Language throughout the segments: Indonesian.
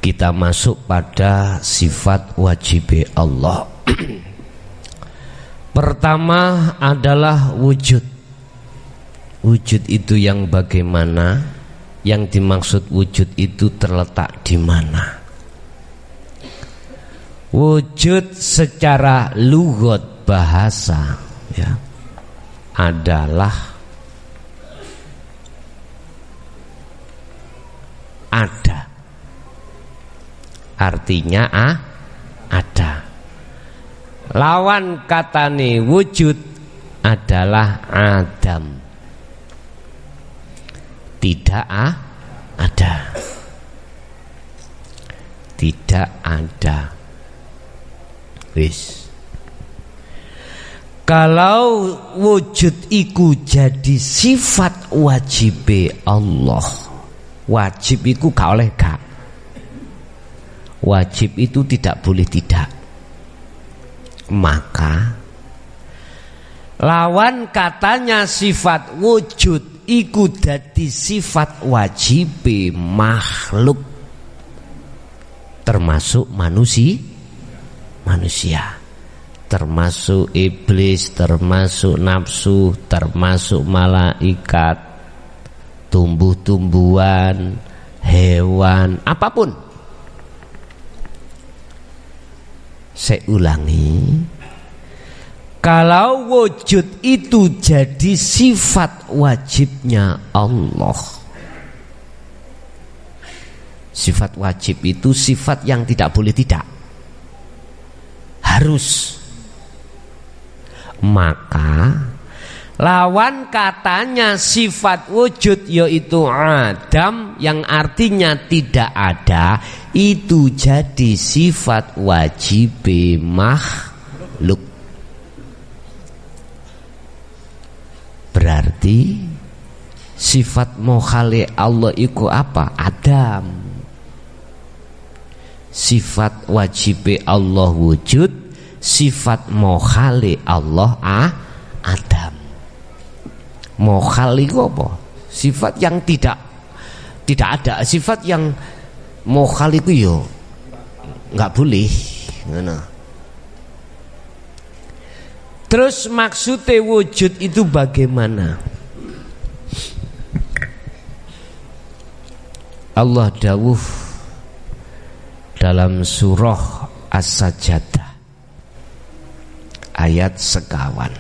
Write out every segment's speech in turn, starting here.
kita masuk pada sifat wajib Allah. Pertama adalah wujud. Wujud itu yang bagaimana? Yang dimaksud wujud itu terletak di mana? Wujud secara lughat bahasa ya adalah ada. Artinya ada. Lawan katane wujud adalah adam. Tidak ada. Tidak ada. Wis. Kalau wujud iku jadi sifat wajib Allah. Wajib iku gak oleh gak. Wajib itu tidak boleh tidak. Maka lawan katanya sifat wujud iku dadi sifat wajib makhluk, termasuk manusia, termasuk iblis, termasuk nafsu, termasuk malaikat, tumbuh-tumbuhan, hewan, apapun. Saya ulangi, kalau wujud itu jadi sifat wajibnya Allah. Sifat wajib itu sifat yang tidak boleh tidak, harus. Maka lawan katanya sifat wujud yaitu adam, yang artinya tidak ada, itu jadi sifat wajib makhluk. Berarti sifat mokhale Allah iku apa? Adam. Sifat wajib Allah wujud, sifat mokhale Allah adam. Mokhal iku apa? Sifat yang tidak ada. Sifat yang mokhal iku yo nggak boleh. Ngono. Terus maksudnya wujud itu bagaimana? Allah dawuh dalam surah As-Sajdah ayat sekawan.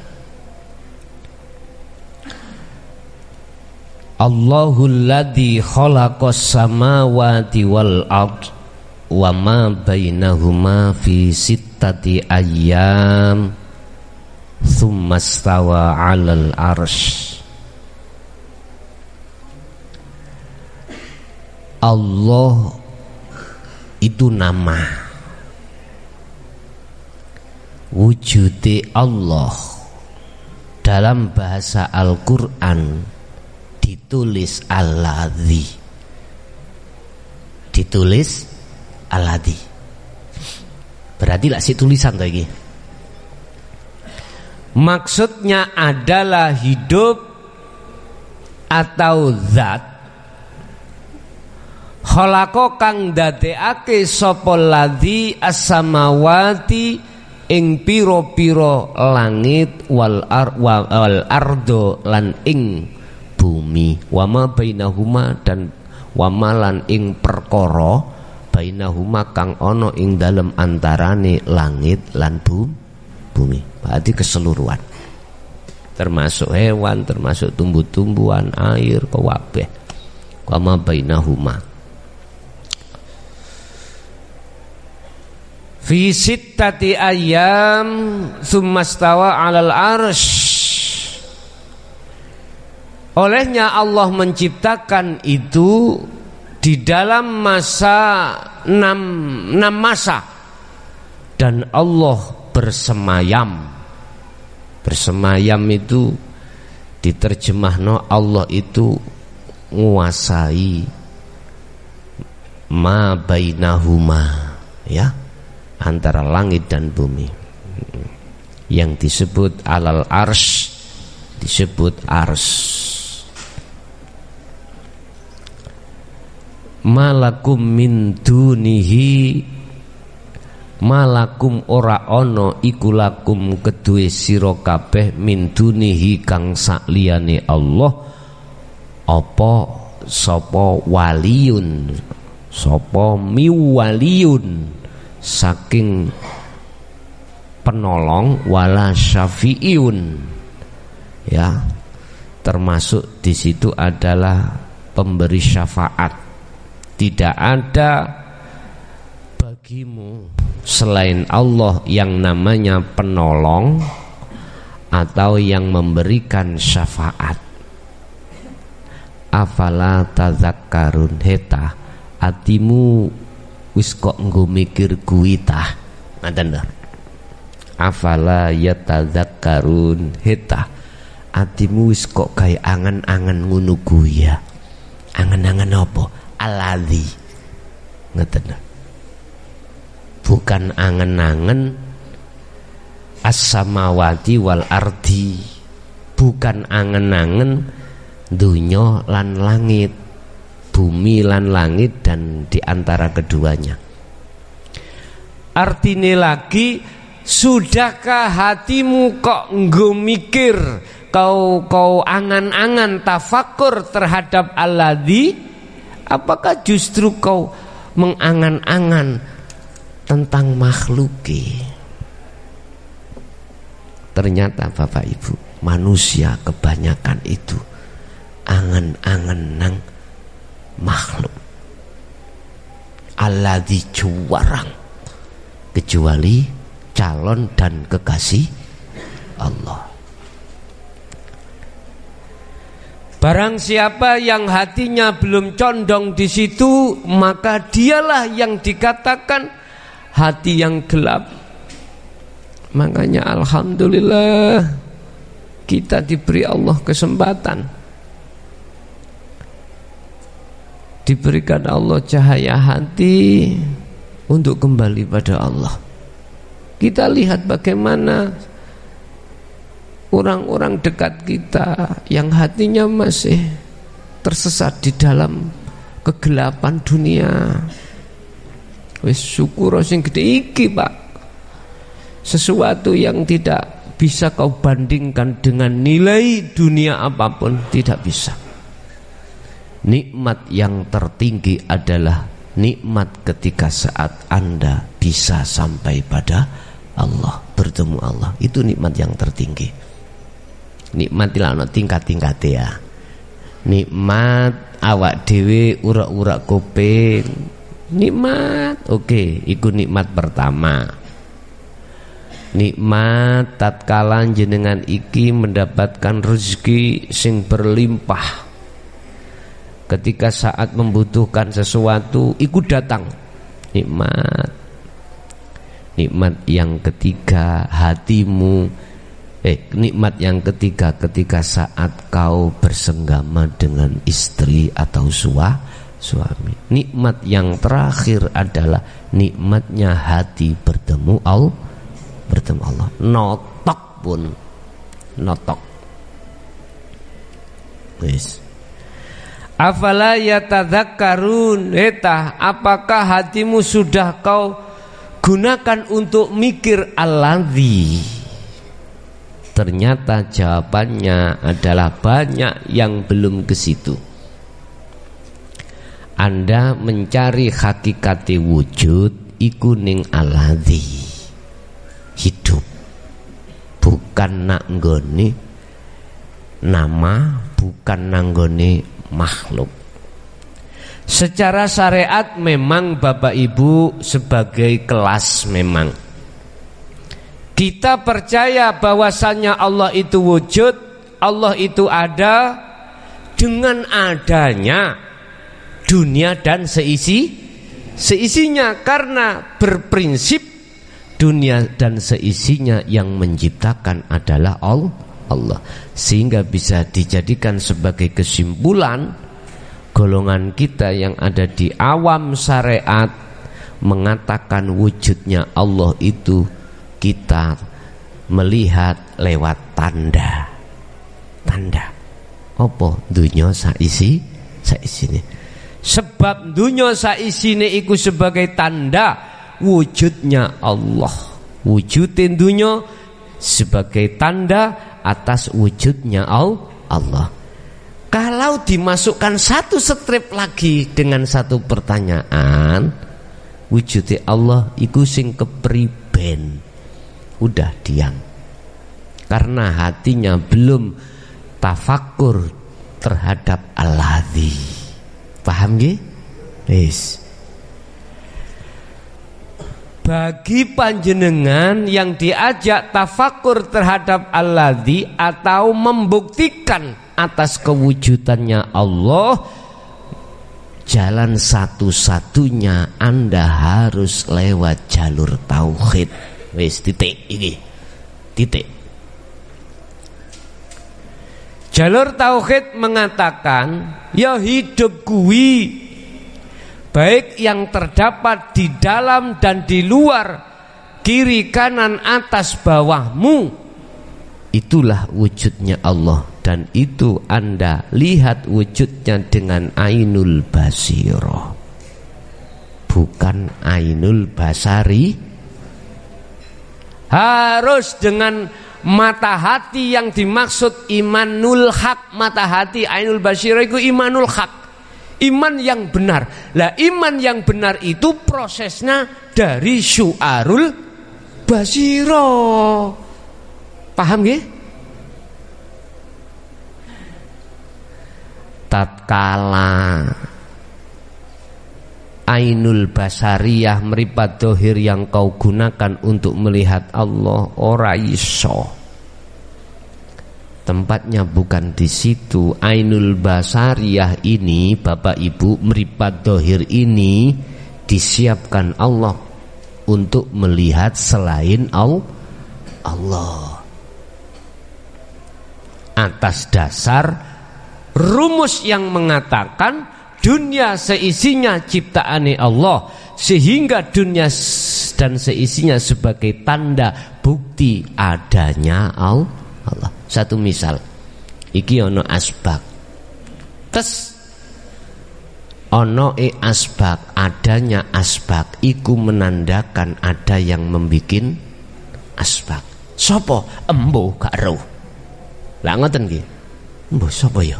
Allahul ladzi khalaqas samawati wal ard wa ma bainahuma fi sittati ayyam tsumma stawa 'alal arsy. Allah itu nama. Wujude Allah dalam bahasa Al-Qur'an ditulis Alladzi. Ditulis Alladzi. Berarti lah si tulisan tuh ini. Maksudnya adalah hidup atau zat. Khalaqa kang dadekake sapa ladzi as-samawati ing pira-pira langit wal ardo lan ing bumi, wama bainahuma dan wamalan ing perkara bainahuma kang ana ing dalem antarane langit lan bumi. Berarti keseluruhan, termasuk hewan, termasuk tumbuh-tumbuhan, air, kabeh. Wama bainahuma fi sittati ayyam tsumma stawa 'alal arsy. Olehnya Allah menciptakan itu di dalam masa 6 masa, dan Allah bersemayam. Bersemayam itu diterjemahno Allah itu nguasai ma bainahuma, ya, antara langit dan bumi. Yang disebut alal arsy disebut arsy. malakum min dunihi, malakum ora ono iku lakum kedue sira kabeh min dunihi kang sakliyane Allah apa sapa waliyun, sapa miwaliyun saking penolong, wala syafi'iyun, ya, termasuk di situ adalah pemberi syafaat. Tidak ada bagimu selain Allah yang namanya penolong atau yang memberikan syafaat. Afala tazakkarun, heta atimu wis kok nggo mikir kuwi tah, ngaten lho. Afala yatazakkarun, heta atimu wis kok gawe angen-angen ngono kuwi ya. Angen-angen apa? Aladzi, ngeten lho. Bukan angen-angen as-samawati wal ardi, bukan angen-angen dunya lan langit, bumi lan langit dan diantara keduanya. Artine lagi, sudahkah hatimu kok nggo mikir, kau angan-angan tafakur terhadap alladzi? Apakah justru kau mengangan-angan tentang makhluki? Ternyata Bapak Ibu, manusia kebanyakan itu angan-angan nang makhluk. Alladzi juwarang, kecuali calon dan kekasih Allah. Barang siapa yang hatinya belum condong di situ, maka dialah yang dikatakan hati yang gelap. Makanya alhamdulillah kita diberi Allah kesempatan, diberikan Allah cahaya hati untuk kembali pada Allah. Kita lihat bagaimana orang-orang dekat kita yang hatinya masih tersesat di dalam kegelapan dunia. Wis syukur sing gede iki, Pak. Sesuatu yang tidak bisa kau bandingkan dengan nilai dunia apapun, tidak bisa. Nikmat yang tertinggi adalah nikmat ketika saat Anda bisa sampai pada Allah, bertemu Allah. Itu nikmat yang tertinggi. Nikmat tidak ada tingkat-tingkat ya. Nikmat awak dewe urak-urak kuping, nikmat, oke, iku nikmat pertama. Nikmat tatkala jenengan iki mendapatkan rezeki sing berlimpah. Ketika saat membutuhkan sesuatu, iku datang. Nikmat. Nikmat yang ketiga, hatimu. Nikmat yang ketiga ketika saat kau bersenggama dengan istri atau suami. Nikmat yang terakhir adalah nikmatnya hati bertemu Allah. Notok pun, notok. Wis. Afala yatadzakkarun, heta, apakah hatimu sudah kau gunakan untuk mikir alladzi? Ternyata jawabannya adalah banyak yang belum ke situ. Anda mencari hakikati wujud iku ning alladzi, hidup, bukan nak nggone nama, bukan nanggone makhluk. Secara syariat memang Bapak Ibu sebagai kelas memang kita percaya bahwasannya Allah itu wujud, Allah itu ada. Dengan adanya dunia dan seisinya, karena berprinsip dunia dan seisinya yang menciptakan adalah Allah. Sehingga bisa dijadikan sebagai kesimpulan, golongan kita yang ada di awam syariat mengatakan wujudnya Allah itu kita melihat lewat tanda. Apa? Dunia saisine. Sebab dunya saisine iku sebagai tanda wujudnya Allah. Wujudin dunya sebagai tanda atas wujudnya Allah. Kalau dimasukkan satu strip lagi dengan satu pertanyaan, wujudnya Allah iku sing kepriben. Udah diam. Karena hatinya belum tafakkur terhadap Al-Ladzi. Paham nggih? Wis. Bagi panjenengan yang diajak tafakur terhadap Al-Ladzi atau membuktikan atas kewujudannya Allah, jalan satu-satunya Anda harus lewat jalur tauhid. Wis titik iki. Titik. Jalur tauhid mengatakan, ya hidup kuwi baik yang terdapat di dalam dan di luar, kiri kanan atas bawahmu, itulah wujudnya Allah. Dan itu Anda lihat wujudnya dengan ainul basirah, bukan ainul basari. Harus dengan mata hati yang dimaksud imanul haq. Mata hati ainul basirah itu imanul haq, iman yang benar. Lah iman yang benar itu prosesnya dari syu'arul basirah. Paham nggih? Tatkala ainul basariyah meripat dohir yang kau gunakan untuk melihat Allah, ora iso. Tempatnya bukan di situ. Ainul basariyah ini, Bapak Ibu, meripat dohir ini disiapkan Allah untuk melihat selain Allah. Atas dasar rumus yang mengatakan dunia seisinya ciptaane Allah, sehingga dunia dan seisinya sebagai tanda bukti adanya Allah. Satu misal, iki ono asbak, tes ono asbak, adanya asbak iku menandakan ada yang membikin asbak. Sopo? Embo gak roh. Lah ngoten nggih. Embo sopo ya?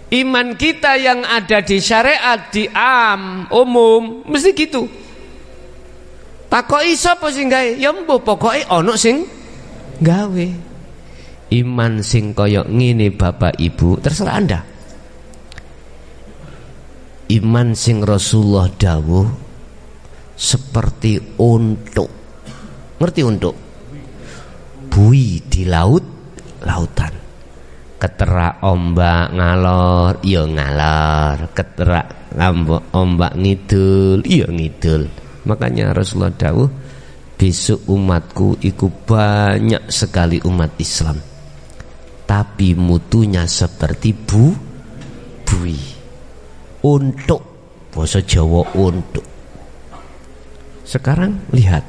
Iman kita yang ada di syariat, di umum mesti gitu. Takoki sapa sing gawe? Ya mbuh pokoke ana sing gawe. Iman sing kaya ngene Bapak Ibu, terserah Anda. Iman sing Rasulullah dawuh seperti untuk. Ngerti untuk? Bui di lautan. Keterak ombak ngalor, iya ngalor. Keterak ombak ngidul, iya ngidul. Makanya Rasulullah dawuh, besok umatku iku banyak sekali umat Islam, tapi mutunya seperti bui. Untuk bahasa Jawa untuk. Sekarang lihat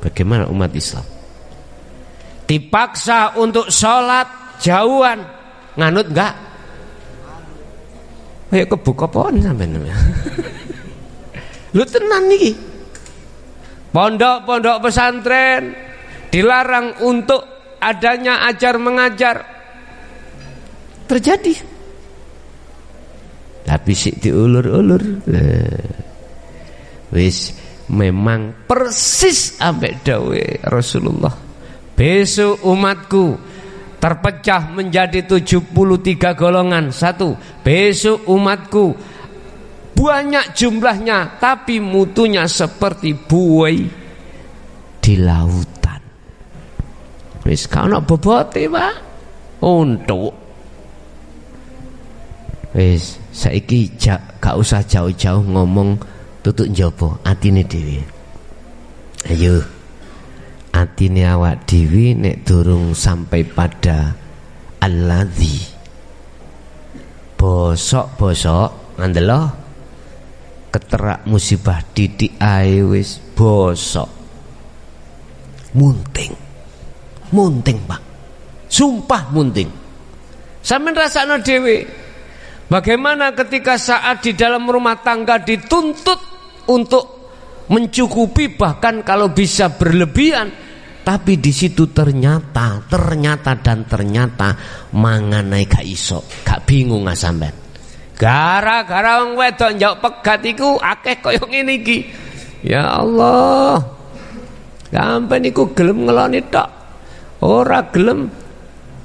bagaimana umat Islam dipaksa untuk sholat jauhan, nganut enggak? Kayak kebuka pohon sampean. Lu tenan niki. Pondok-pondok pesantren dilarang untuk adanya ajar mengajar. Terjadi. Tapi sik diulur-ulur. Wis memang persis ambek dawuh Rasulullah. Besok umatku terpecah menjadi 73 golongan. Satu, besok umatku banyak jumlahnya, tapi mutunya seperti buai di lautan. Wis kana bobote, Pak. Untuk wis saiki gak usah jauh-jauh ngomong tutuk njaba atine dhewe. Ayo, atine awak dhewe nek durung sampai pada Al-Ladzi, bosok-bosok ngandelo keterak musibah didik ae wis bosok. Munting Pak, sumpah munting. Sampeyan rasakno dhewe Bagaimana ketika saat di dalam rumah tangga dituntut untuk mencukupi, bahkan kalau bisa berlebihan, tapi di situ ternyata manganai gak iso, gak bingung sampean. Gara-gara wong wedok njauh pegat iku akeh koyo ngene iki. Ya Allah. Sampeyan iku gelem ngeloni tok. Ora gelem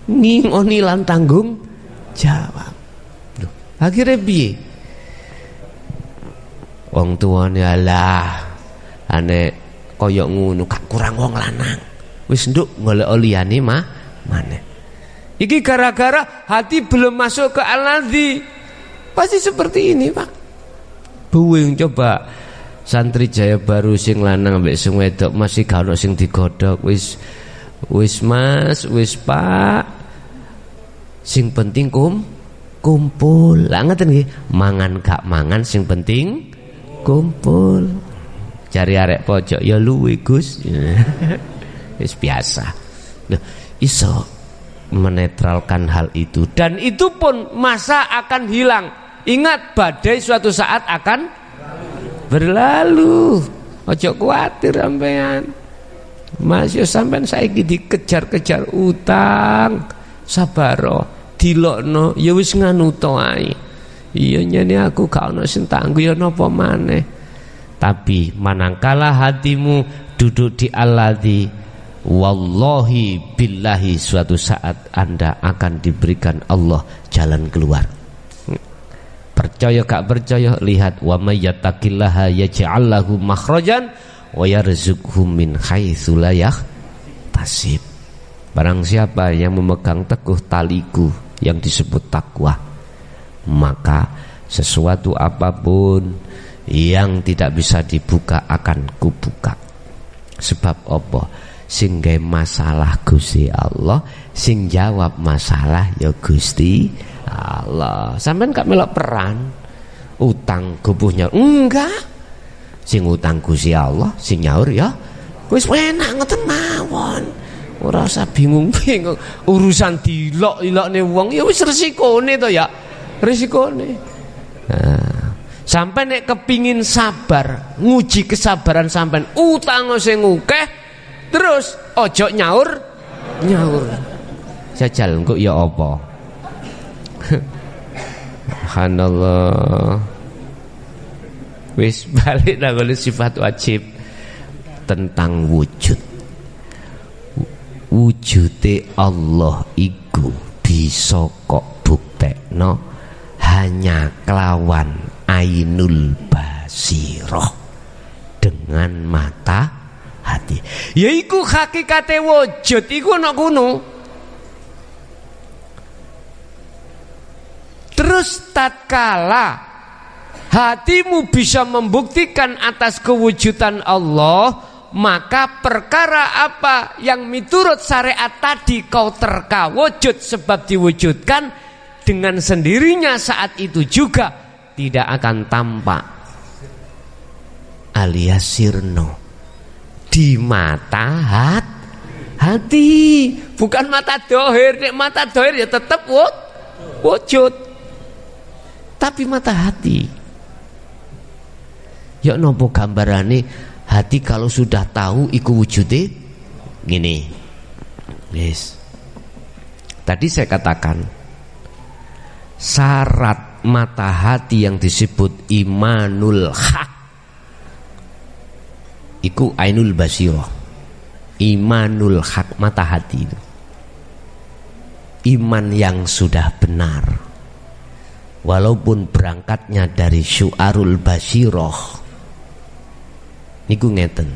ngingoni lan tanggung jawab. Akhirnya piye? Wong tuane alah ane kaya ngono gak kurang wong lanang. Wis nduk golek liyane maneh. Iki gara-gara hati belum masuk ke al-ladzi. Pasti seperti ini, Pak. Buwing coba santri Jaya Baru sing lanang ambek sing wedok masih gak ono sing digodhog. Wis Mas, wis Pak. Sing penting kumpul. Lah ngeten nggih, mangan gak mangan sing penting kumpul. Cari arek pojok ya luwe Gus. Wis biasa. Loh, iso menetralkan hal itu, dan itu pun masa akan hilang. Ingat, badai suatu saat akan berlalu. Ojo kuatir sampean. Mas yo sampean saiki dikejar-kejar utang, sabaro. Dilokno ya wis nganu to ae. Iya nyene aku gak ono sing tanggu ya napa maneh. Tapi manangkala hatimu duduk di al-ladzi, wallahi billahi suatu saat Anda akan diberikan Allah jalan keluar. Percaya gak percaya, lihat wa may yattaqillaha yaj'al lahu makhrajan wa yarzuqhu min haitsu la yahtasib. Barang siapa yang memegang teguh taliku yang disebut takwa, maka sesuatu apapun yang tidak bisa dibuka akan kubuka. Sebab apa? Sing gawe masalah Gusti Allah, sing jawab masalah ya Gusti Allah. Sampeyan gak melok peran utang gubuhnya enggak. Sing utang Gusti Allah, sing nyaur ya wis enak ngoten mawon. Ora usah bingung-bingung urusan dilok-ilokne wong ya wis resikone to ya. Resikone. Nah, sampai nek kepingin sabar, nguji kesabaran sampean utang sing akeh, terus ojo nyaur. Jajal engko ya apa? Subhanallah. Wis balik nang sifat wajib tentang wujud. Wujude Allah iku bisa kok buktekno hanya kelawan ainul basirah, dengan mata hati. Yaiku hakikate wujud iku ana kono. Terus tatkala hatimu bisa membuktikan atas kewujudan Allah, maka perkara apa yang miturut syariat tadi kau terkawujud sebab diwujudkan, dengan sendirinya saat itu juga tidak akan tampak alias sirno di mata hati, bukan mata dohir. Nek mata dohir ya tetap wujud, tapi mata hati ya nopo gambarane. Hati kalau sudah tahu iku wujude gini. Yes. Tadi saya katakan syarat mata hati yang disebut imanul haq iku ainul basirah. Imanul haq, mata hati itu iman yang sudah benar, walaupun berangkatnya dari syu'arul basirah. Niku ngeten,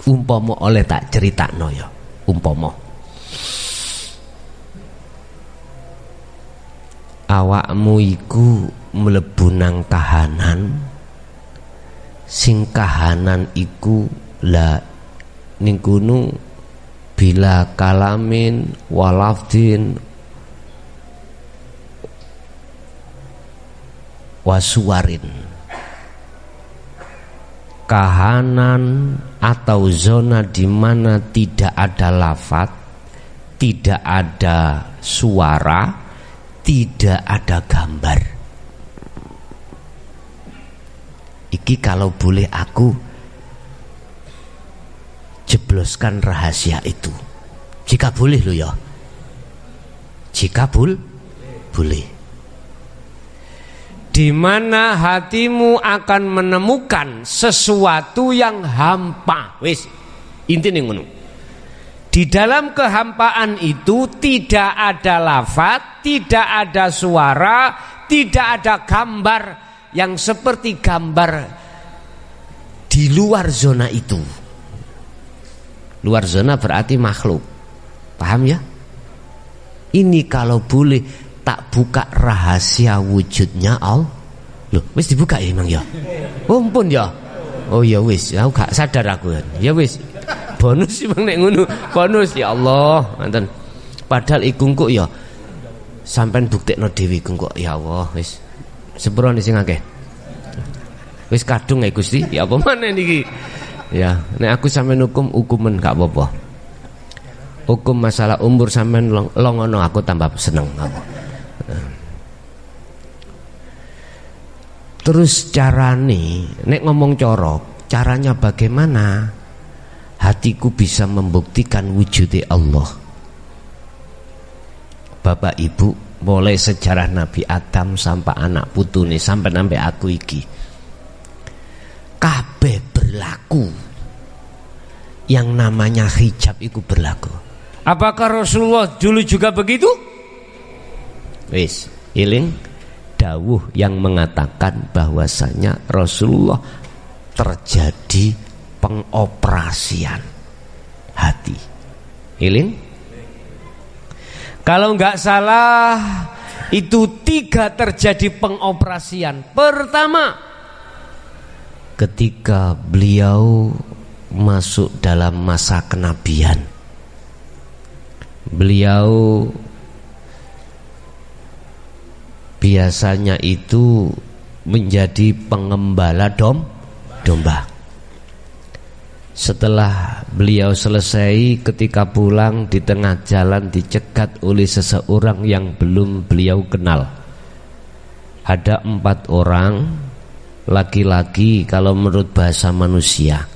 umpama oleh tak critakno ya, umpama awakmu iku mlebu nang kahanan, sing kahanan iku la ning kono bila kalamin walafdin wasuwarin, kahanan atau zona di mana tidak ada lafaz, tidak ada suara, tidak ada gambar. Iki kalau boleh aku jebloskan rahasia itu. Jika boleh lo ya. Jika boleh. Di mana hatimu akan menemukan sesuatu yang hampa. Wis, intine ngono. Di dalam kehampaan itu tidak ada lafaz, tidak ada suara, tidak ada gambar yang seperti gambar di luar zona itu. Luar zona berarti makhluk. Paham ya? Ini kalau boleh tak buka rahasia wujudnya Allah. Loh, wis dibuka ya emang ya? Oh, ampun ya. Oh ya wis, aku gak sadar aku. Ya wis. Bonus emang nek ngono. Bonus ya Allah, ngoten. Padahal iku kok ya sampean buktekno dhewe kok ya Allah wis. Sepuro sing akeh. Wis kadung ya Gusti. Ya apa maneh niki? Ya, nek aku sampean hukumen gak apa-apa. Hukum masalah umur sampean longono aku tambah seneng aku. Terus carane nek ngomong caranya bagaimana hatiku bisa membuktikan wujudnya Allah. Bapak Ibu, mulai sejarah Nabi Adam sampai anak putune sampai aku iki, kabeh berlaku. Yang namanya hijab itu berlaku. Apakah Rasulullah dulu juga begitu? Wis, iling dawuh yang mengatakan bahwasanya Rasulullah terjadi pengoperasian hati. Iling? Kalau enggak salah itu 3 terjadi pengoperasian. Pertama, ketika beliau masuk dalam masa kenabian, beliau biasanya itu menjadi pengembala domba. Setelah beliau selesai, ketika pulang di tengah jalan dicegat oleh seseorang yang belum beliau kenal. Ada 4 orang laki-laki kalau menurut bahasa manusia.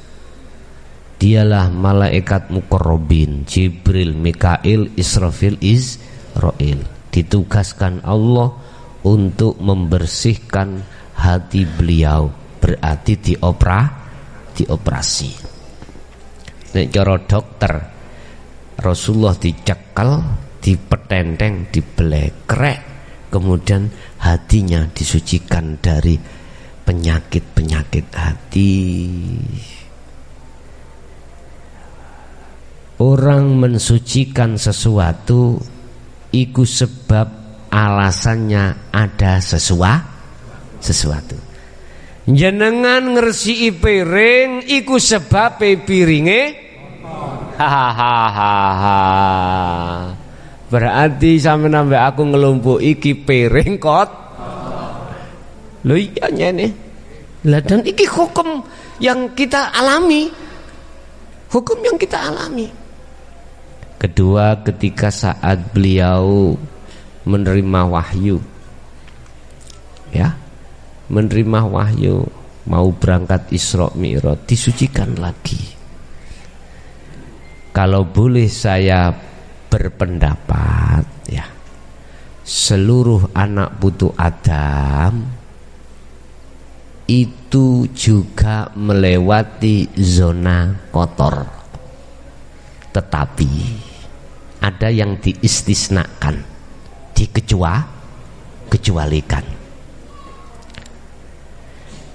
Dialah malaikat muqarrabin, Jibril, Mikail, Israfil, Israil. Ditugaskan Allah untuk membersihkan hati beliau, berarti dioperasi. Nek cara dokter, Rasulullah dicekal, dipetenteng, dibelekrek, kemudian hatinya disucikan dari penyakit-penyakit hati. Orang mensucikan sesuatu iku sebab alasannya ada sesuatu. Jenengan ngersiki piring iku sebab piringe hahaha. Berarti sampe nambah aku ngelumpuk iki piring kot. Lho iya nyene. Lah dan iki hukum yang kita alami. Hukum yang kita alami. Kedua, ketika saat beliau menerima wahyu, ya, menerima wahyu mau berangkat Isra Mi'raj, disucikan lagi. Kalau boleh saya berpendapat, ya, seluruh anak putu Adam itu juga melewati zona kotor, tetapi ada yang diistisnakan, dikecualikan.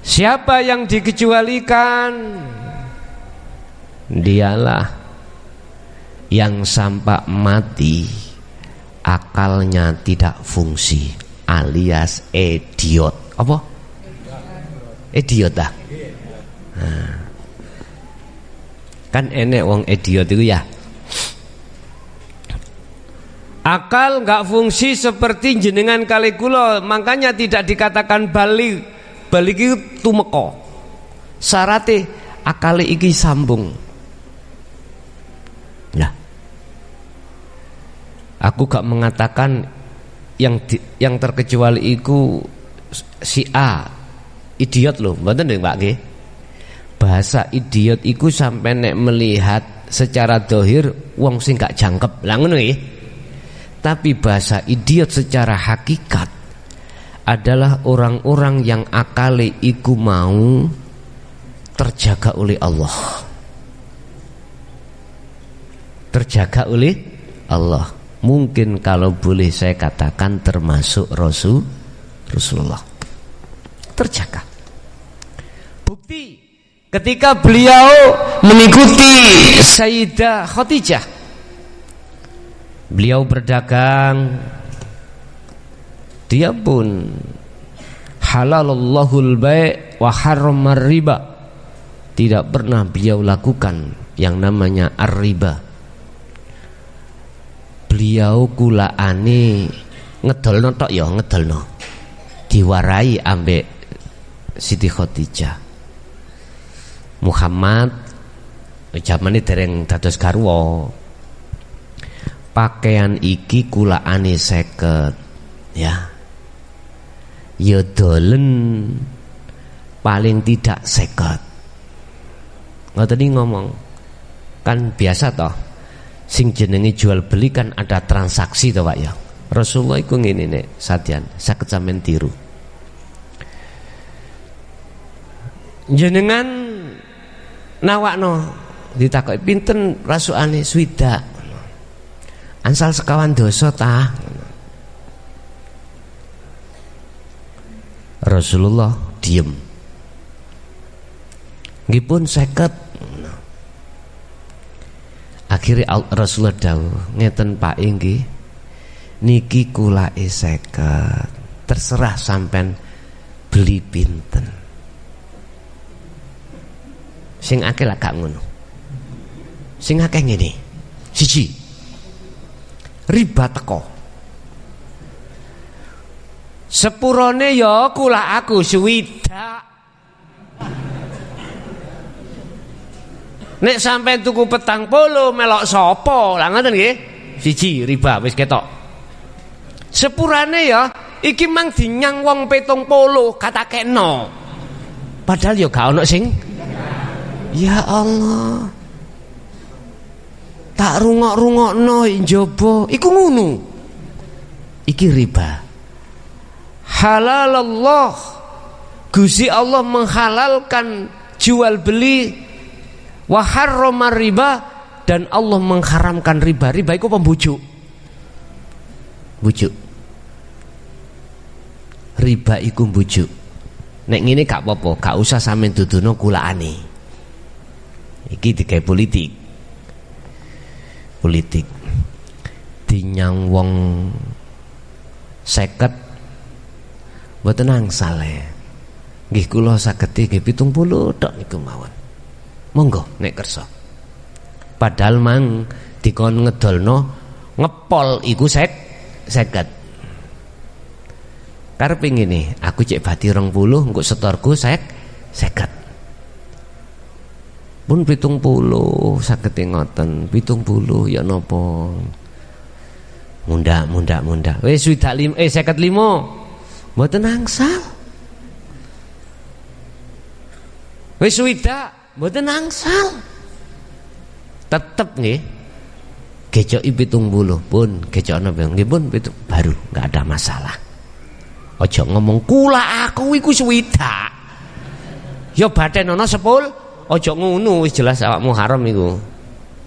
Siapa yang dikecualikan? Dialah yang sampai mati akalnya tidak fungsi, alias idiot. Apa? Idiot dah. Nah. Kan enek wong idiot itu ya. Akal enggak fungsi seperti jenengan kali kula, makanya tidak dikatakan balik. Balik itu tumeka. Syarate akale iki sambung. Nah, aku gak mengatakan yang terkecuali iku si A idiot loh, mboten nggih Pak nggih. Bahasa idiot iku sampai nek melihat secara dohir wong sing gak jangkep. Lah ngono nggih. Tapi bahasa idiot secara hakikat adalah orang-orang yang akale iku mau terjaga oleh Allah. Terjaga oleh Allah. Mungkin kalau boleh saya katakan termasuk Rasulullah. Terjaga. Bukti ketika beliau mengikuti Sayyidah Khadijah, beliau berdagang, dia pun halallahul bai' wa harramar riba. Tidak pernah beliau lakukan yang namanya ar-riba. Beliau kulaane ngedolno tok ya, ngedolno. Diwarai ambek Siti Khadijah. Muhammad jamane dereng dados garwa. Pakaian iki kulaane 50 ya. Ya dolen paling tidak 50. Ngoten iki ngomong. Kan biasa toh. Sing jenenge jual beli kan ada transaksi toh Pak ya. Rasulullah iku ngene nek sadyan saged sampean tiru. Jenengan nawakno ditakoki pinten rasukane swidak. Ansal sekawan dosa ta? Rasulullah diem. Nggih pun 50. Akhirnya Rasulullah dawuh, ngeten Pak nggih. Niki kulake 50. Terserah sampean beli pinten. Sing akeh lah gak ngono. Sing akeh ngene. Siji. Riba teko. Sepurone ya kula aku swidak. Nek sampai tuku petang polo melok sopo lah ngoten nggih. Siji riba wis ketok. Sepurane ya iki mang dinyang wong 70 katakekno. Padahal ya gak ono sing. Ya Allah. Tak rungok-rungokno njaba iku ngono. Iki riba. Halalullah. Gusti Allah menghalalkan jual beli. Wa harramar riba, dan Allah mengharamkan riba. Riba itu pembujuk. Bujuk. Riba iku bujuk. Nek ngene gak apa-apa, gak usah sampean dudono kulaane. Iki digawe politik. Politik. Dinyang wong 50 mboten angsal e. Nggih kula saged nggih 70 tok niku mawon. Monggo nek kersa. Padahal mang dikon ngedolno ngepol iku 50. Karepe ngene, aku cek bati 20 engko setorku 50. Pun 70 saged ngoten, 70 ya napa. Munda. Wis swidak 55. Mboten angsal. Wis swidak mboten angsal. Tetep nggih. Gecoki 70 pun, gecokno nggih pun baru, enggak ada masalah. Aja ngomong kula aku iku swidak. Ya baten ana 10, aja ngono wis jelas awakmu haram iku.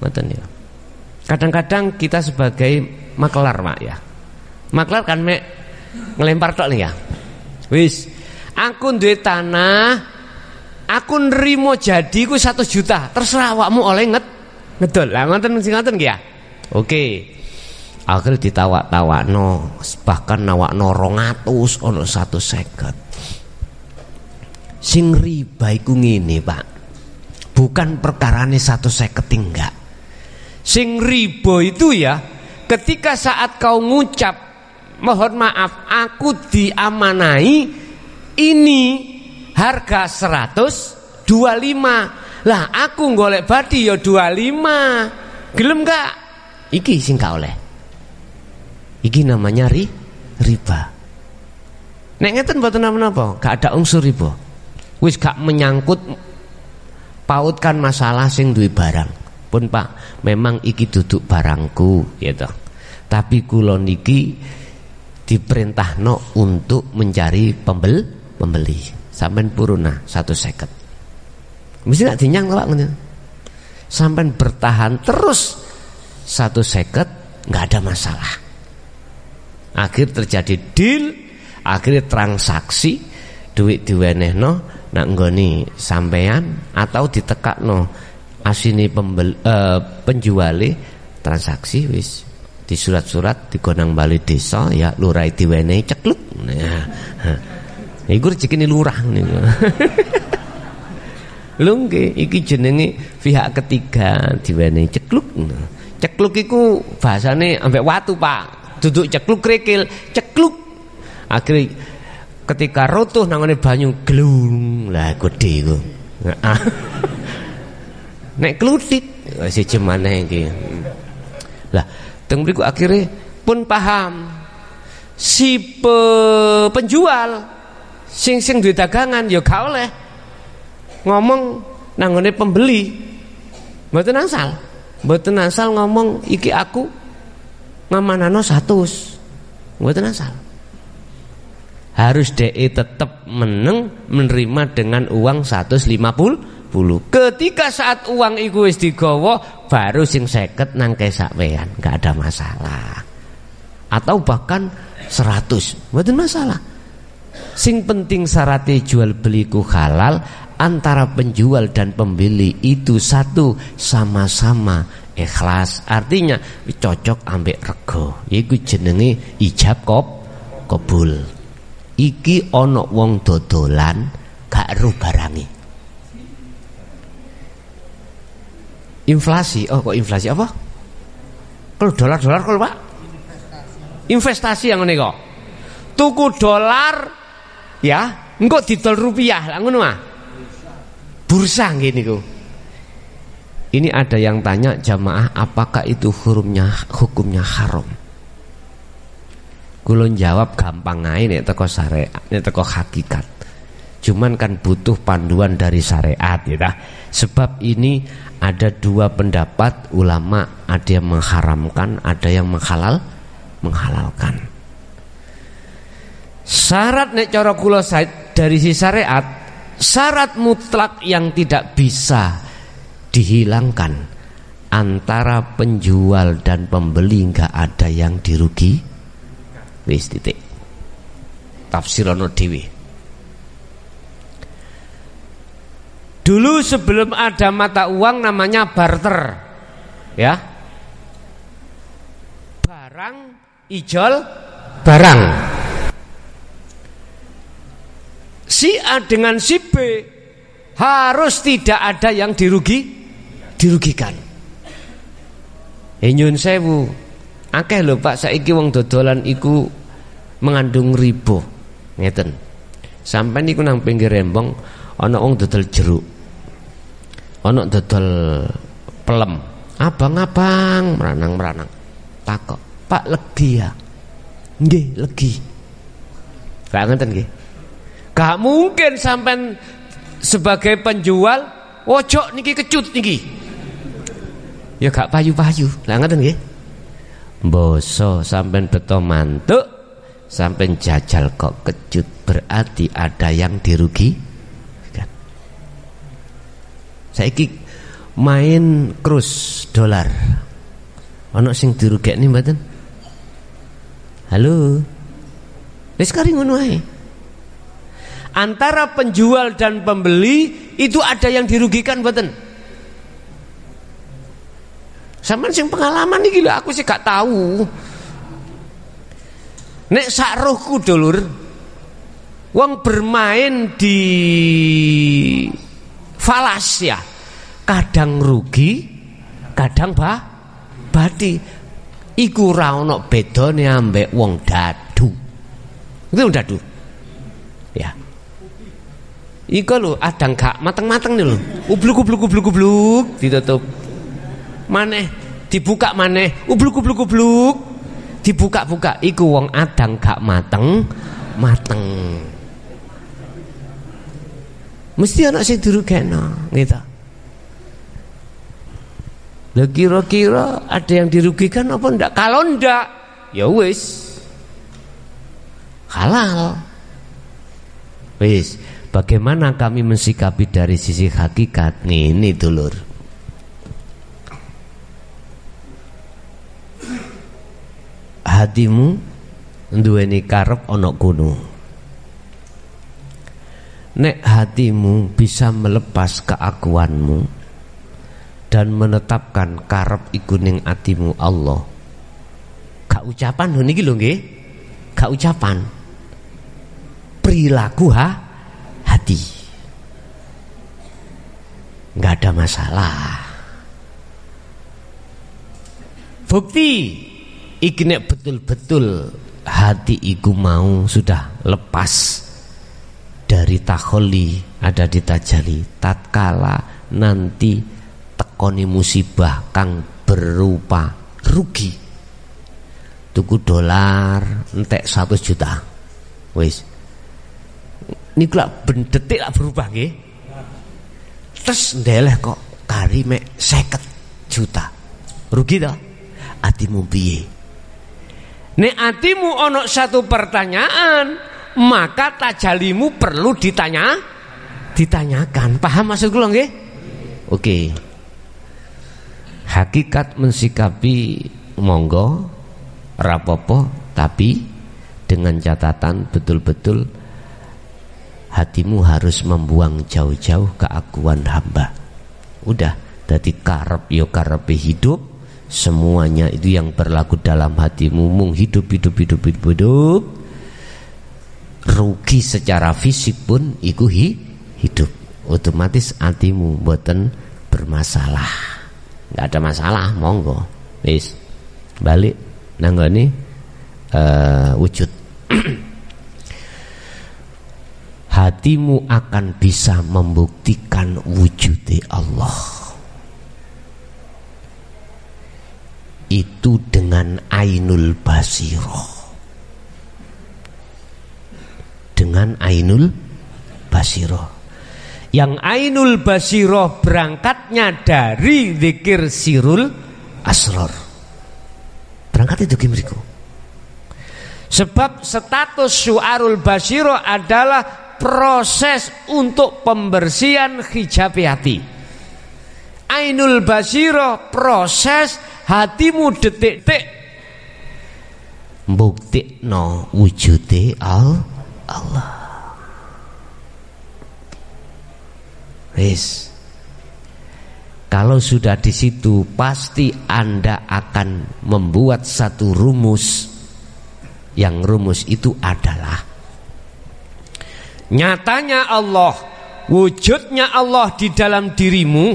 Ngoten ya. Kadang-kadang kita sebagai maklar, Mak ya. Maklar kan mek ngelempar tok nih ya. Wis, aku duwe tanah aku nrimo jadi ku 1 juta. Terserah awakmu oleh ngedol. Lah ngoten sing ngoten nggih ya. Oke. Akhir ditawak-tawakno, bahkan nawakno 200 ono 150. Sing riba iku ngene, Pak. Bukan perkarane 150 enggak. Sing riba itu ya, ketika saat kau ngucap mohon maaf, aku diamanai ini harga 125. Lah aku golek badi ya 25. Gelem gak? Iki sing gak oleh. Iki namanya riba. Nek ngeten mboten napa-napa, gak ada unsur riba. Wis gak menyangkut pautkan masalah sing duwe barang. Pun Pak, memang iki duduk barangku, gitu. Tapi kula niki diperintahno untuk mencari pembeli. Sampeyan puruna 150. Mesti nak dinyang Pak ngono. Sampeyan bertahan terus 150, enggak ada masalah. Akhir terjadi deal, akhirnya transaksi, duit diwenehno nak nggoni sampean atau ditekakno asine penjuale transaksi wis di surat-surat digonang bali desa ya lurai diwenehi cekluk. Nah, iku rezekine lurah niku. Lho nggih, iki jenenge pihak ketiga diwenehi cekluk. Cekluk iku bahasane ambek watu, Pak. Duduk cekluk krikil, cekluk. Akhirnya ketika rutuh nangone banyu glung, lah gede iku. Nek kluthik siji maneh iki. Lah, teng mriku akhirnya pun paham si penjual sing duwe dagangan ya gak oleh ngomong nanggone pembeli. Mboten asal ngomong iki aku ngamanano 100. Mboten asal. Harus DE tetap menerima dengan uang 150. Ketika saat uang iku wis digawa baru sing 50 nang kesawean, enggak ada masalah. Atau bahkan 100, mboten masalah. Sing penting syaratnya jual beliku halal, antara penjual dan pembeli itu satu, sama-sama ikhlas. Artinya cocok ambek rego. Iku jenenge ijab kabul. Iki ana wong dodolan gak ero barange. Inflasi, kok inflasi apa? Kalau dolar kalau Pak? Investasi yang ngene kok. Tuku dolar ya, engko didol rupiah lah ngono ah. Bursa nggih niku. Ini ada yang tanya jamaah, apakah itu hukumnya haram? Kula jawab gampang ae nek teko syariat, nek teko hakikat. Cuman kan butuh panduan dari syariat ya. Sebab ini ada dua pendapat ulama, ada yang mengharamkan, ada yang menghalalkan. Syarat nek cara kula dari si syariat, syarat mutlak yang tidak bisa dihilangkan antara penjual dan pembeli, enggak ada yang dirugi. Wis titik. Tafsirono dhewe. Dulu sebelum ada mata uang namanya barter. Ya. Barang ijol barang. Si A dengan si B harus tidak ada yang dirugikan. Nyun sewu, akeh lho Pak saiki wong dodolan iku mengandung riba. Ngeten. Sampai niku nang pinggir rembong ana wong dodol jeruk. Ana dodol pelem. Abang-abang meranang-meranang. Takok, "Pak legi ya?" "Nggih, legi." Gak ngeten nggih. Gak mungkin sampean sebagai penjual, "Ojo niki kecut niki." Ya gak payu-payu. Lah ngeten nggih. Mboso sampean beto mantuk, sampean jajal kok kecut, berarti ada yang dirugi. Saiki main krus dolar. Ana sing dirugekne mboten? Halo. Wis kari ngono ae. Antara penjual dan pembeli itu ada yang dirugikan mboten? Sampeyan sing pengalaman iki lho, aku sih gak tahu. Nek sak rohku dulur, wong bermain di falas ya, kadang rugi, kadang badi. Iku ora ana bedane ambek wong dadu. Itu dadu. Ya. Iku lho adang gak mateng-mateng lho. Ubluk ditutup. Maneh dibuka maneh, ubluk. dibuka-buka iku wong adang gak mateng. Mesti ana sing dirugekno gitu. Lah kira-kira ada yang dirugikan apa ndak? Kalau ndak ya wis halal. Wis, bagaimana kami mensikapi dari sisi hakikat? Ini dulur. Hatimu nduweni karep ana kono. Nek hatimu bisa melepas keakuanmu dan menetapkan karep iku ning atimu Allah. Gak ucapan lho niki lho nggih. Gak ucapan. Perilaku hati. Enggak ada masalah. Bukti iki nek betul-betul hati iku mau sudah lepas dari takholi, ada di tajali, tatkala nanti tekoni musibah kang berupa rugi, tuku dolar entek 100 juta, wis niku lak ben detik lak berubah nggih, terus ndeleh kok kari mek 50 juta, rugi toh? Atimu piye? Nek atimu ono satu pertanyaan, maka tajalimu perlu ditanyakan. Paham maksud kula nggih? Oke. Hakikat mensikapi monggo rapopo, tapi dengan catatan betul-betul hatimu harus membuang jauh-jauh keakuan hamba. Udah, dadi karep yo karepe hidup, semuanya itu yang berlaku dalam hatimu mung hidup. Rugi secara fisik pun iku hidup, otomatis hatimu mboten bermasalah, nggak ada masalah, monggo wis balik nanggone wujud. Hatimu akan bisa membuktikan wujudnya Allah itu dengan ainul basiroh. Dengan ainul basiroh, yang ainul basiroh berangkatnya dari zikir sirul asror. Berangkat itu gimriku. Sebab status syu'arul basiroh adalah proses untuk pembersihan hijab hati. Ainul basiroh proses hatimu detik-detik buktikno wujude Allah. Wis. Kalau sudah di situ pasti Anda akan membuat satu rumus. Yang rumus itu adalah nyatanya Allah, wujudnya Allah di dalam dirimu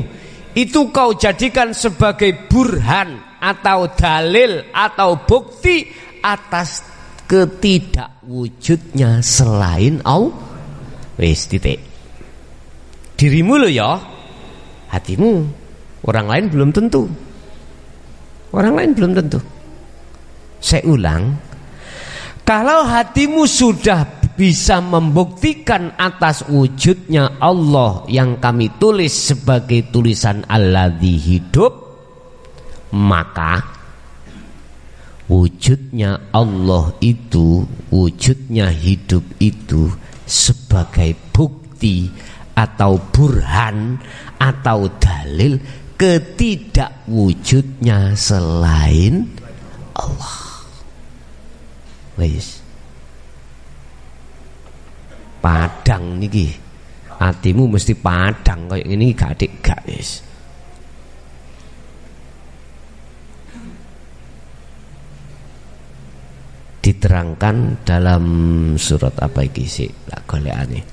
itu kau jadikan sebagai burhan atau dalil atau bukti atas ketidakwujudnya selain Allah. Wis titik. Dirimu lo ya, hatimu. Orang lain belum tentu. Saya ulang, kalau hatimu sudah bisa membuktikan atas wujudnya Allah yang kami tulis sebagai tulisan alladzi hidup, maka wujudnya Allah itu, wujudnya hidup itu sebagai bukti atau burhan atau dalil ketidakwujudnya selain Allah. Wis. Padang niki. Hatimu mesti padang kayak ini gak wis. Diterangkan dalam surat apa iki sih lak golekane.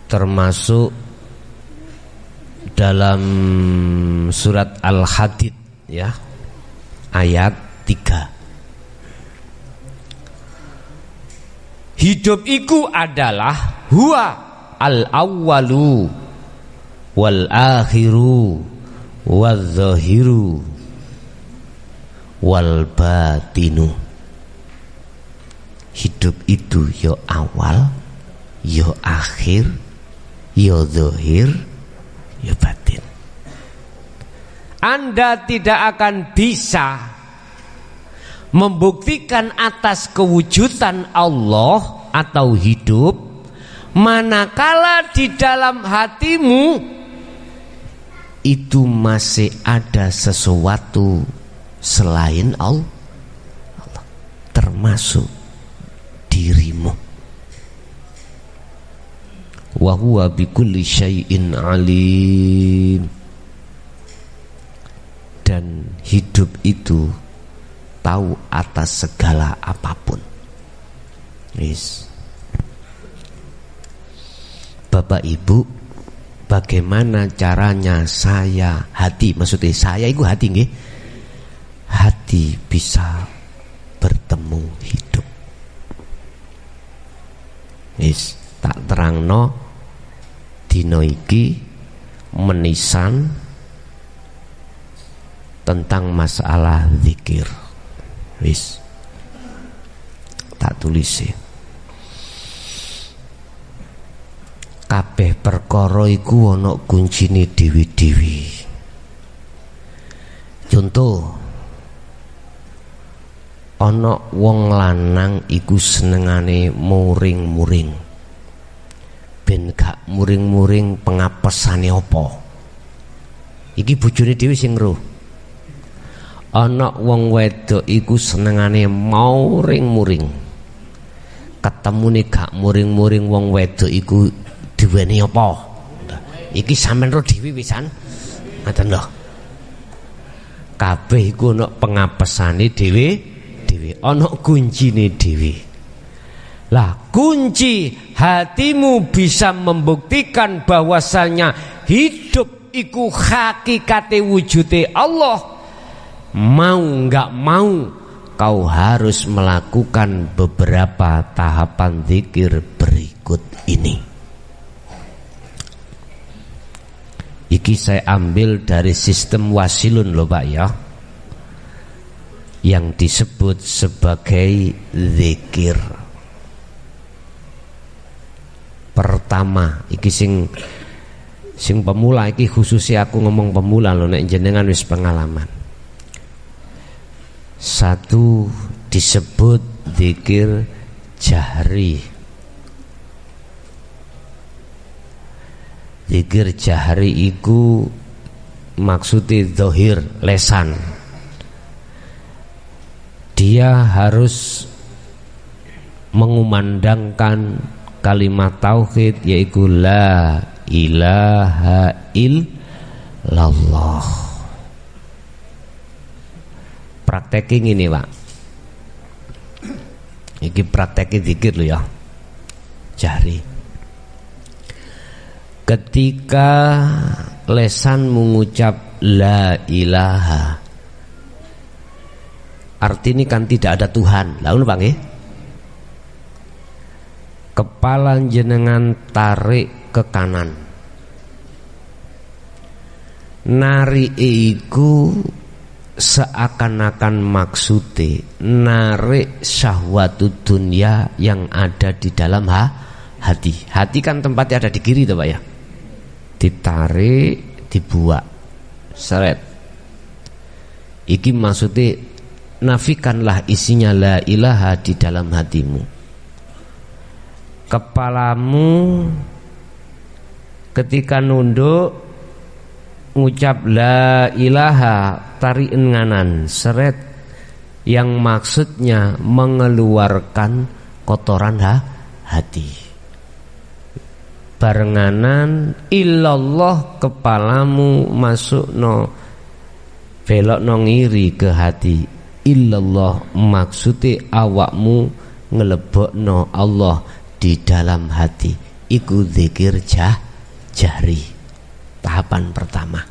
Termasuk dalam surat Al-Hadid ya, ayat 3. hidup iku adalah huwa al-awwalu wal akhiru wal zahiru wal batinu. Hidup itu yo awal, yo akhir, yo zahir, yo batin. Anda tidak akan bisa membuktikan atas kewujudan Allah atau hidup manakala di dalam hatimu itu masih ada sesuatu selain Allah, termasuk dirimu. Wa huwa bikulli syai'in alim. Dan hidup itu tahu atas segala apapun. Yes. Bapak Ibu, bagaimana caranya saya hati, maksudnya saya itu hati nggih, hati bisa bertemu hidup. Yes, tak terangno dino iki menisan tentang masalah zikir. Wis tak tulis. Kabeh perkara iku ana kuncine dewi-dewi. Contoh, ana wong lanang iku senengane muring-muring. Ben gak muring-muring pengapesane apa? Iki bojone dhewe sing ngruh. Ana wong wedok iku senengane muring-muring. Ketemune gak muring-muring wong wedok iku duweni apa? Iki sampean ro dhewe wisan. Ngoten lho. Kabeh iku ana pengapesane dhewe, ana kuncine dhewe. Lah kunci hatimu bisa membuktikan bahwasanya hidup iku hakikate wujude Allah. Mau enggak mau kau harus melakukan beberapa tahapan zikir berikut ini. Iki saya ambil dari sistem wasilun loh Pak ya, yang disebut sebagai zikir. Pertama, iki sing pemula, iki khususnya aku ngomong pemula loh, nek jenengan wis pengalaman. Satu, disebut zikir jahri. Zikir jahri iku maksudnya zahir, lesan. Dia harus mengumandangkan kalimat tauhid, yaitu la ilaha illallah. Praktekin ini Pak, ini praktekin zikir lo ya, jahri. Ketika lesan mengucap la ilaha, artinya kan tidak ada Tuhan. Lalu Bang ya, kepala jenengan tarik ke kanan, nari iku seakan-akan maksude narik syahwatu dunia yang ada di dalam hati. Hati kan tempatnya ada di kiri tuh Pak ya. Ditarik, dibuat, seret. Iki maksudnya nafikanlah isinya la ilaha di dalam hatimu. Kepalamu ketika nunduk ngucap la ilaha, tarik nganan, seret, yang maksudnya mengeluarkan kotoran hati. Barenganan illallah, kepalamu masuk no, belok no ngiri ke hati. Illallah maksudnya awakmu ngelebok no Allah di dalam hati. Iku zikir jahri, tahapan pertama.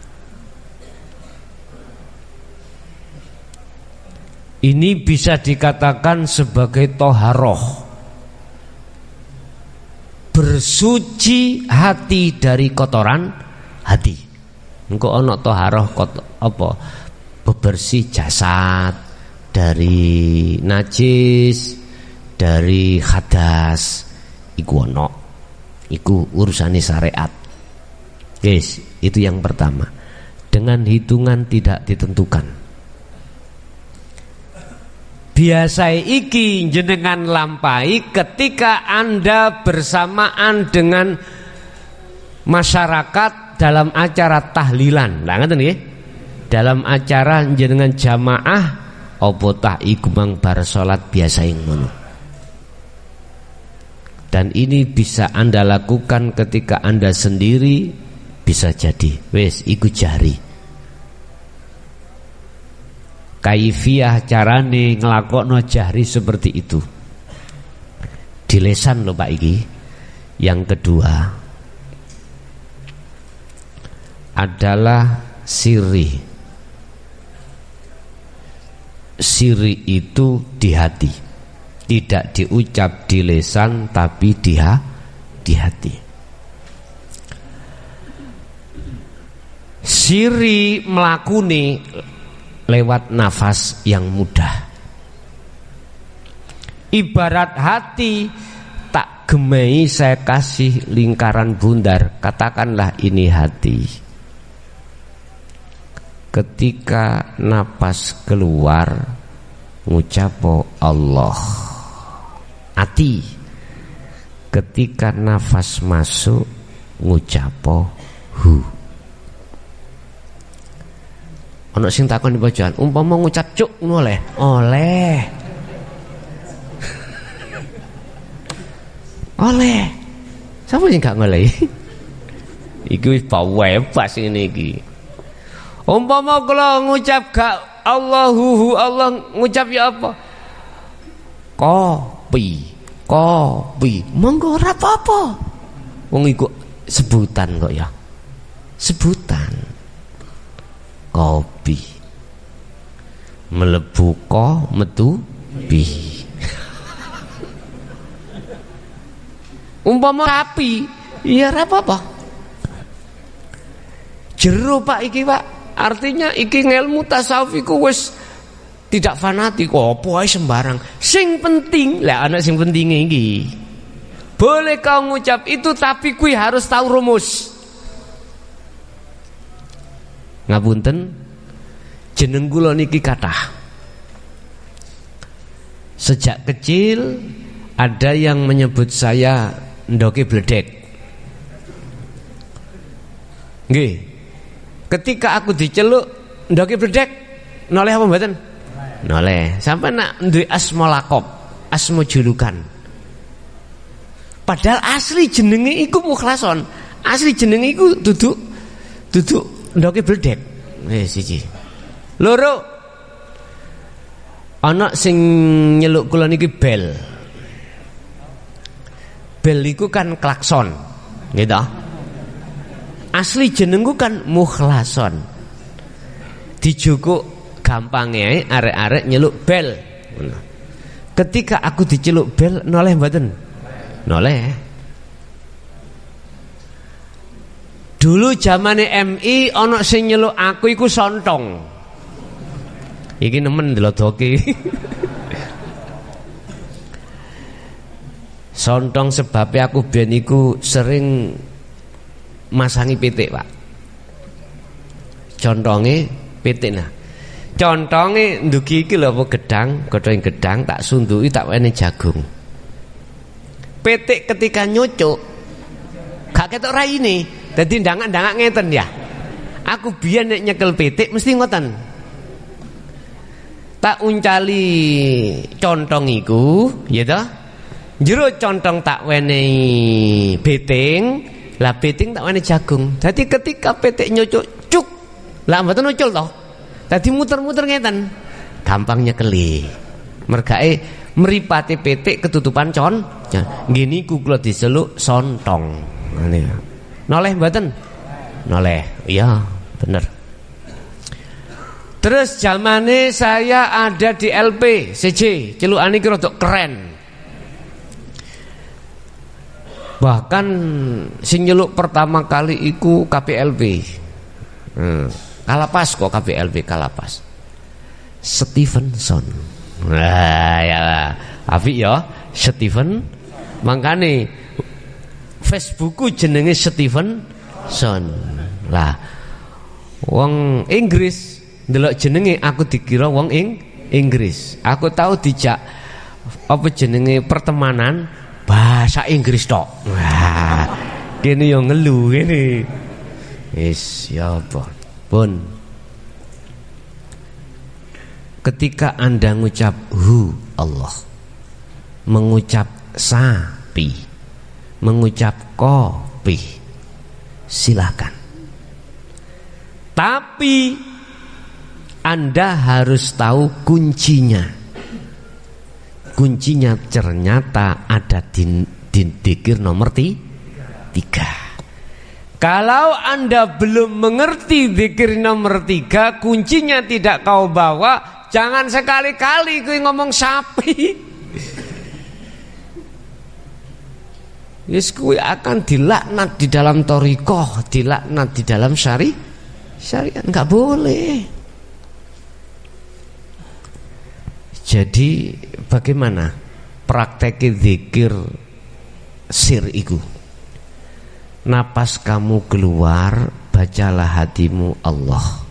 Ini bisa dikatakan sebagai toharoh, bersuci hati dari kotoran hati. Engko ana thaharah apa bebersih jasad dari najis, dari hadas, iku ana. Iku urusane syariat. Guys, itu yang pertama. Dengan hitungan tidak ditentukan. Biasa iki jenengan lampai ketika Anda bersamaan dengan masyarakat dalam acara tahlilan. Lah ngoten nggih. Dalam acara jenengan jamaah apa tah iku mang bar salat biasa ing ngono. Dan ini bisa Anda lakukan ketika Anda sendiri, bisa jadi wis iku jari. Kaifiyah carane nglakokno jahri seperti itu di lesan lho Pak iki. Yang kedua adalah siri. Siri itu di hati, tidak diucap di lesan tapi di hati. Siri melakuni lewat nafas yang mudah. Ibarat hati tak gemei saya kasih lingkaran bundar. Katakanlah ini hati. Ketika napas keluar ngucapo Allah. Hati. Ketika nafas masuk ngucapo hu. Ono sing takon di pojokan, umpama ngucap cuk oleh. Oleh. Oleh. Sapa sing gak ngoleh? Iki wis bebas ngene iki. Umpama kula ngucap gak Allahu Allah ngucap ya apa? Kopi. Monggo ora apa-apa. Wong iku sebutan kok ya. Sebutan. Kopi melebu ko metu bi. Umpama api ya ora apa-apa. Jero Pak iki Pak, artinya iki ngelmu tasawuf iku wis tidak fanatik apa ae sembarang. Sing penting lah ana sing pentinge iki. Boleh kau ngucap itu tapi kuwi harus tahu rumus. Ngapunten, jeneng kula niki kathah. Sejak kecil ada yang menyebut saya ndoke bledek. Nggih. Ketika aku diceluk ndoke bledek, noleh apa mboten? Noleh. Sampai nak duwe asma laqab, asma julukan. Padahal asli jenenge iku Mukhlason. Asli jenenge iku duduk ndoke bledek. Siji. Loro. Ana sing nyeluk kula niki bel. Bel iku kan klakson. Nggih ta? Asli jenengku kan Mukhlason. Dijukuk gampange arek-arek nyeluk bel. Ketika aku diceluk bel noleh mboten? Noleh. Dulu zamane MI ana sing nyeluk aku iku Sontong. Iki nemen dilodoki. Sontong sebabnya aku biyen iku sering masangi pitik, Pak. Contonge pitik nah. Contonge ndugi iki lho apa gedang, godhong gedang tak sunduki tak wene jagung. Pitik ketika nyucuk gak ketok raine. Dadi ndangak-ndangak ngeten ya. Aku biyen nek nyekel pitik mesti ngoten. Tak uncali contong iku, ya toh? Jero contong tak wenehi beting, lah beting tak wenehi jagung. Dadi ketika pitik nyucuk cuk, lah mboten ucul toh. Dadi muter-muter ngeten. Gampang nyekeli. Mergae mripate pitik ketutupan con. Nggih niku kula diseluk Sontong. Ngene. Noleh mboten? Noleh. Iya, bener. Terus zamane saya ada di LP CJ, celukane ki rada keren. Bahkan sing nyeluk pertama kali iku KPLB. Kalapas kok KPLB Kalapas. Stevenson. Nah, ya. Afi ya, Steven. Makane Facebookku jenenge Stevenson. Lah, wong Inggris ndelok jenenge aku dikira wong Inggris. Aku tahu dijak apa jenenge pertemanan bahasa Inggris tok. Wah, kene yo ngelu kene. Wis ya apa. Pun ketika Anda mengucap hu Allah, mengucap sapi, mengucap kopi, silakan. Tapi Anda harus tahu kuncinya. Kuncinya ternyata ada di dzikir nomor 3. Kalau Anda belum mengerti dzikir nomor 3, kuncinya tidak kau bawa, jangan sekali-kali kau ngomong sapi. Yes, kau akan dilaknat di dalam thariqah, dilaknat di dalam syariat, enggak boleh. Jadi bagaimana praktek zikir sir itu? Napas kamu keluar, bacalah hatimu Allah.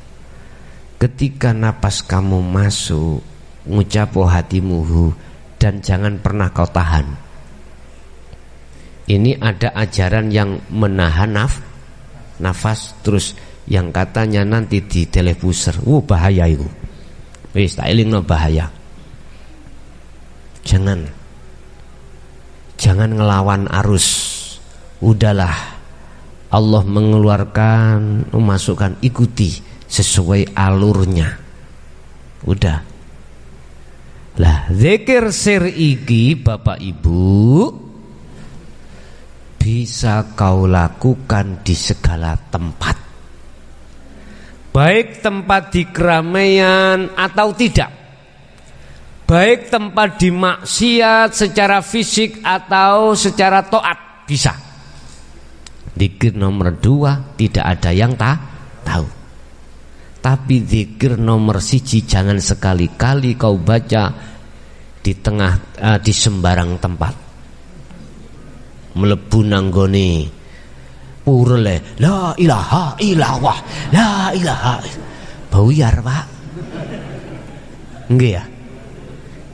Ketika napas kamu masuk, ngucapo hatimu hu, dan jangan pernah kau tahan. Ini ada ajaran yang menahan nafas, terus yang katanya nanti di telepuser, bahaya itu. Wis tak elingno bahaya. Jangan ngelawan arus. Udahlah, Allah mengeluarkan, memasukkan, ikuti sesuai alurnya. Udah. Lah, zikir sir iki Bapak Ibu bisa kau lakukan di segala tempat. Baik tempat di keramaian atau tidak. Baik tempat di maksiat secara fisik atau secara taat, bisa. Zikir nomor 2 tidak ada yang tahu. Tapi zikir nomor 1 jangan sekali-kali kau baca di tengah di sembarang tempat. Mlebu nanggone purle la ilaha illallah, la ilaha. Buyar, Pak. Nggih ya.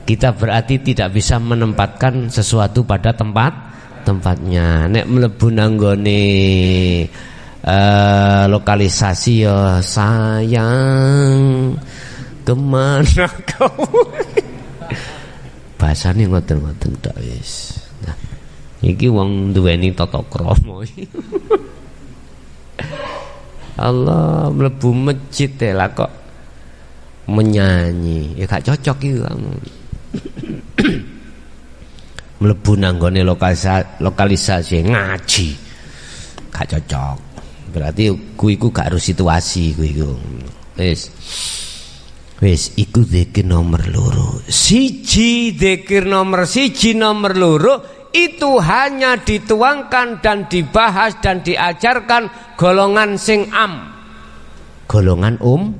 Kita berarti tidak bisa menempatkan sesuatu pada tempatnya. Nek mlebu nanggone lokalisasi ya sayang kemana kau. Bahasane ngoten-ngoten tok wis. Nah, iki wong duweni tata krama. Allah mlebu masjid lah kok menyanyi. Ya gak cocok iki kamu. Mlebu nanggone lokalisasi ngaji gak cocok. Berarti kuwi iku gak harus situasi kuwi iku. Wis iku zikir nomor 2. Siji zikir nomor 1 nomor 2 itu hanya dituangkan dan dibahas dan diajarkan golongan sing golongan umum.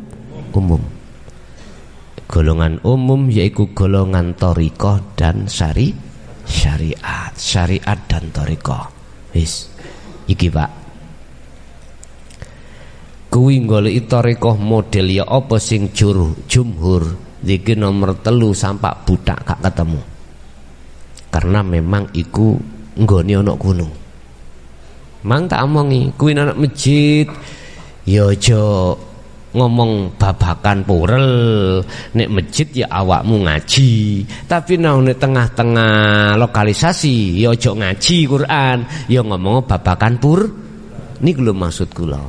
Golongan umum yaitu golongan thariqah dan syariat dan thariqah. Wis iki Pak, kuwi goleki thariqah model ya apa sing jumhur zikir nomor 3 sampak budak gak ketemu. Karena memang iku nggone ana gunung. Mang tak omongi kuwi anak masjid ya aja ngomong babakan purel. Nek masjid ya awakmu ngaji, tapi nek tengah-tengah lokalisasi ya aja ngaji Quran, ya ngomong babakan pur. Niku lho maksud kula.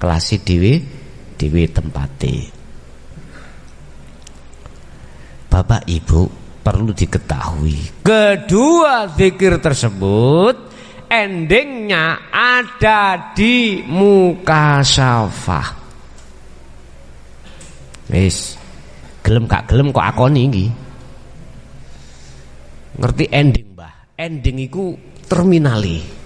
Kelas dhewe tempate. Bapak Ibu perlu diketahui, kedua zikir tersebut endingnya ada di mukasyafah. Wis, gelem gak gelem kok akoni iki. Ngerti ending, Mbah? Ending iku terminali.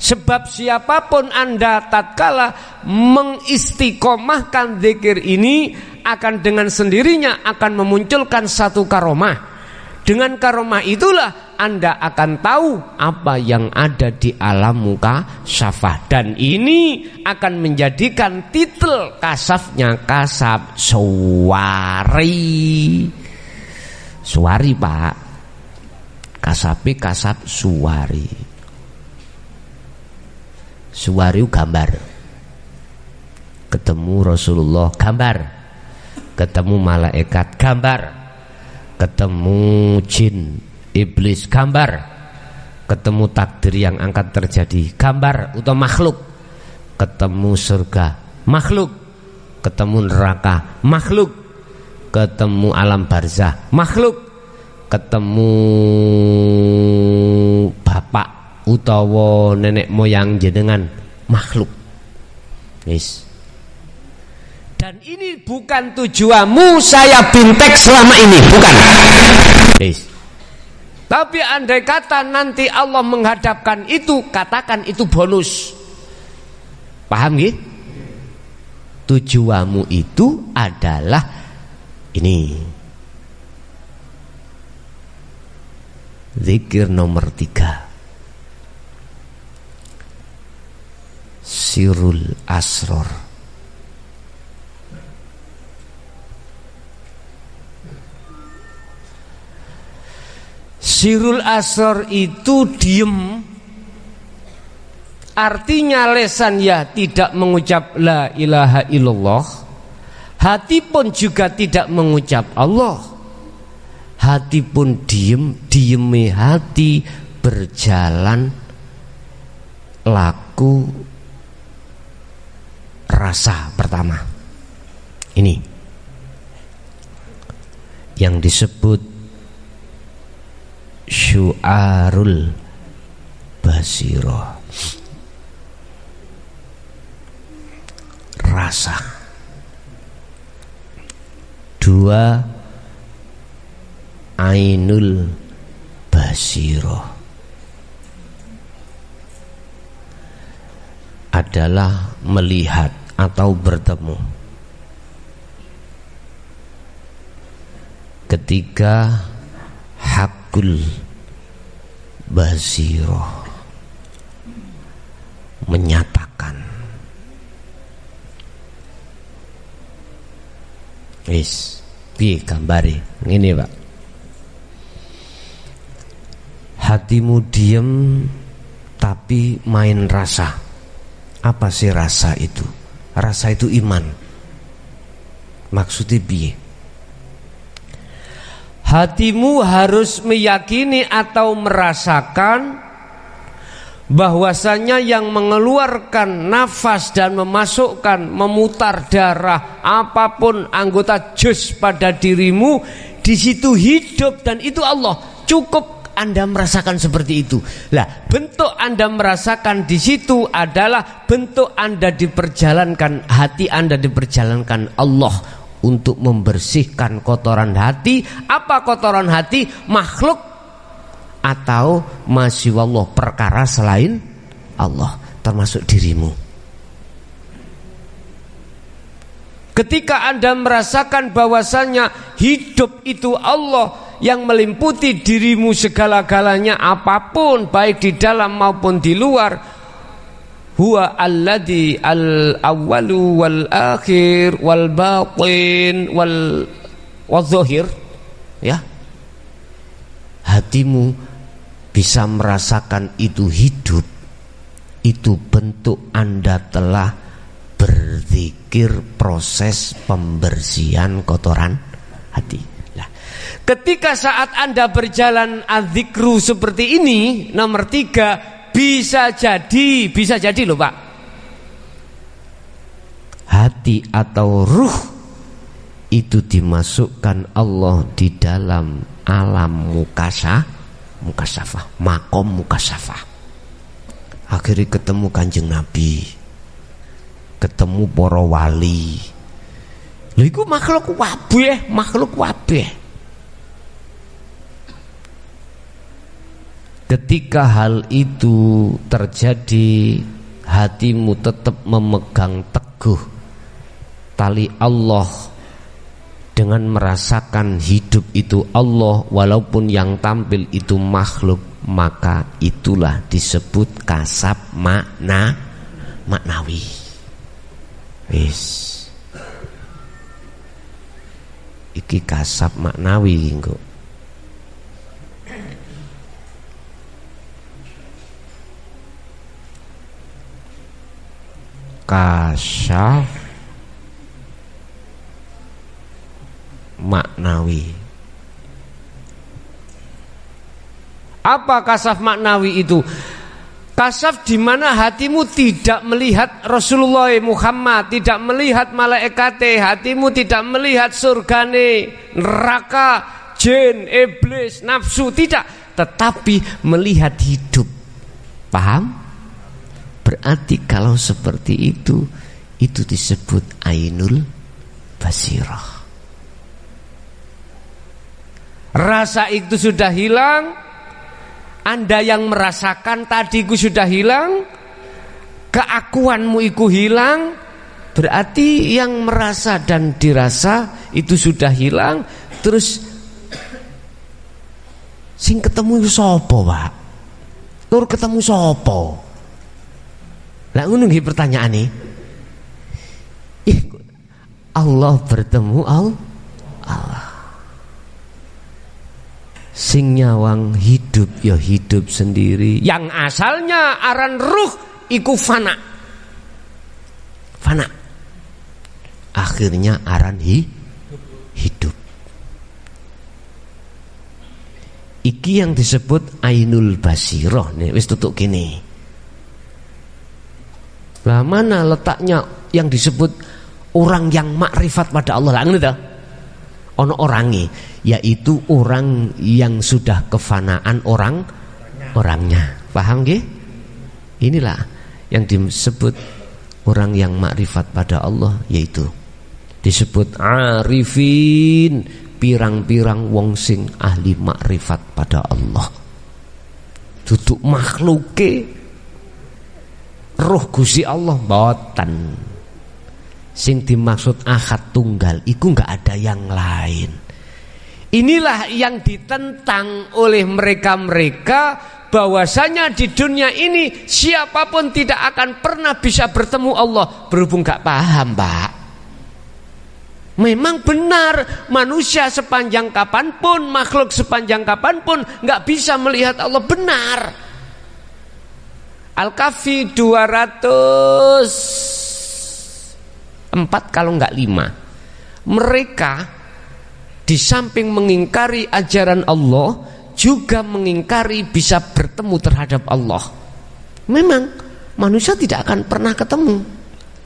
Sebab siapapun Anda tatkala mengistiqomahkan zikir ini, akan dengan sendirinya akan memunculkan satu karomah. Dengan karomah itulah Anda akan tahu apa yang ada di alam muka syafah. Dan ini akan menjadikan titel kasafnya kasaf suwari. Suwari Pak, kasapi kasaf suwari. Suwari gambar. Ketemu Rasulullah gambar. Ketemu malaikat gambar. Ketemu jin iblis gambar. Ketemu takdir yang akan terjadi gambar atau makhluk. Ketemu surga makhluk. Ketemu neraka makhluk. Ketemu alam barzah makhluk. Ketemu bapak utawa nenek moyang jenengan makhluk. Yes. Dan ini bukan tujuanmu saya bintek selama ini, bukan. Yes. Tapi andai kata nanti Allah menghadapkan itu, katakan itu bonus. Paham nggih? Tujuanmu itu adalah ini. Zikir nomor 3. Sirul Asror. Sirul Asror itu diem. Artinya lesan ya tidak mengucap la ilaha illallah. Hati pun juga tidak mengucap Allah. Hati pun diem. Diemi hati berjalan laku rasa pertama. Ini yang disebut syu'arul basirah. Rasa. 2 ainul basirah adalah melihat atau bertemu. 3 hakul basirah, menyatakan. Wis, piye gambare? Ngene, Pak. Hatimu diem tapi main rasa. Apa sih rasa itu? Rasa itu iman. Maksudnya piye? Hatimu harus meyakini atau merasakan bahwasanya yang mengeluarkan nafas dan memasukkan, memutar darah apapun anggota juz pada dirimu, di situ hidup dan itu Allah. Cukup Anda merasakan seperti itu. Lah, bentuk Anda merasakan di situ adalah bentuk Anda diperjalankan, hati Anda diperjalankan Allah untuk membersihkan kotoran hati. Apa kotoran hati? Makhluk atau masih Allah, perkara selain Allah, termasuk dirimu. Ketika Anda merasakan bahwasannya hidup itu Allah yang meliputi dirimu segala-galanya, apapun baik di dalam maupun di luar, huwa alladzi al-awwalu wal akhir wal batin wal zahir, ya. Hatimu bisa merasakan itu hidup, itu bentuk Anda telah berzikir, proses pembersihan kotoran hati. Nah, ketika saat Anda berjalan adzikru seperti ini, nomor 3, bisa jadi loh Pak, hati atau ruh itu dimasukkan Allah di dalam alam mukasyafah, makom mukasyafah. Akhirnya ketemu Kanjeng Nabi, ketemu para wali. Lha iku makhluk kabeh. Ketika hal itu terjadi, hatimu tetap memegang teguh tali Allah dengan merasakan hidup itu Allah walaupun yang tampil itu makhluk, maka itulah disebut kasab maknawi. Iki kasab maknawi engko. Kasyaf maknawi. Apa kasaf maknawi itu? Kasaf di mana hatimu tidak melihat Rasulullah Muhammad, tidak melihat malaikat, hatimu tidak melihat surgane, neraka, jin, iblis, nafsu, tidak, tetapi melihat hidup. Paham? Berarti kalau seperti itu disebut ainul basirah. Rasa itu sudah hilang. Anda yang merasakan tadi itu sudah hilang. Keakuanmu itu hilang. Berarti yang merasa dan dirasa itu sudah hilang. Terus sing ketemu sapa, Pak? Tur ketemu sapa? Lah ngono nggih pertanyaane. Allah bertemu Allah. Sing nyawang hidup ya hidup sendiri. Yang asalnya aran ruh iku fana. Akhirnya aran hidup. Iki yang disebut ainul basirah nih, wis tutuk kene. Lah mana letaknya yang disebut orang yang makrifat pada Allah? Lah ngono ta? Ono orange, yaitu orang yang sudah kefanaan orangnya. Paham nggih? Inilah yang disebut orang yang makrifat pada Allah, yaitu disebut arifin, pirang-pirang wong sing ahli makrifat pada Allah. Duduk makhluke roh Gusti Allah boten. Sing dimaksud ahad tunggal iku enggak ada yang lain. Inilah yang ditentang oleh mereka-mereka, bahwasanya di dunia ini siapapun tidak akan pernah bisa bertemu Allah. Berhubung enggak paham, Pak. Memang benar, manusia sepanjang kapanpun, makhluk sepanjang kapanpun enggak bisa melihat Allah, benar. Al-Kahfi 204 kalau enggak 5. Mereka di samping mengingkari ajaran Allah, juga mengingkari bisa bertemu terhadap Allah. Memang manusia tidak akan pernah ketemu,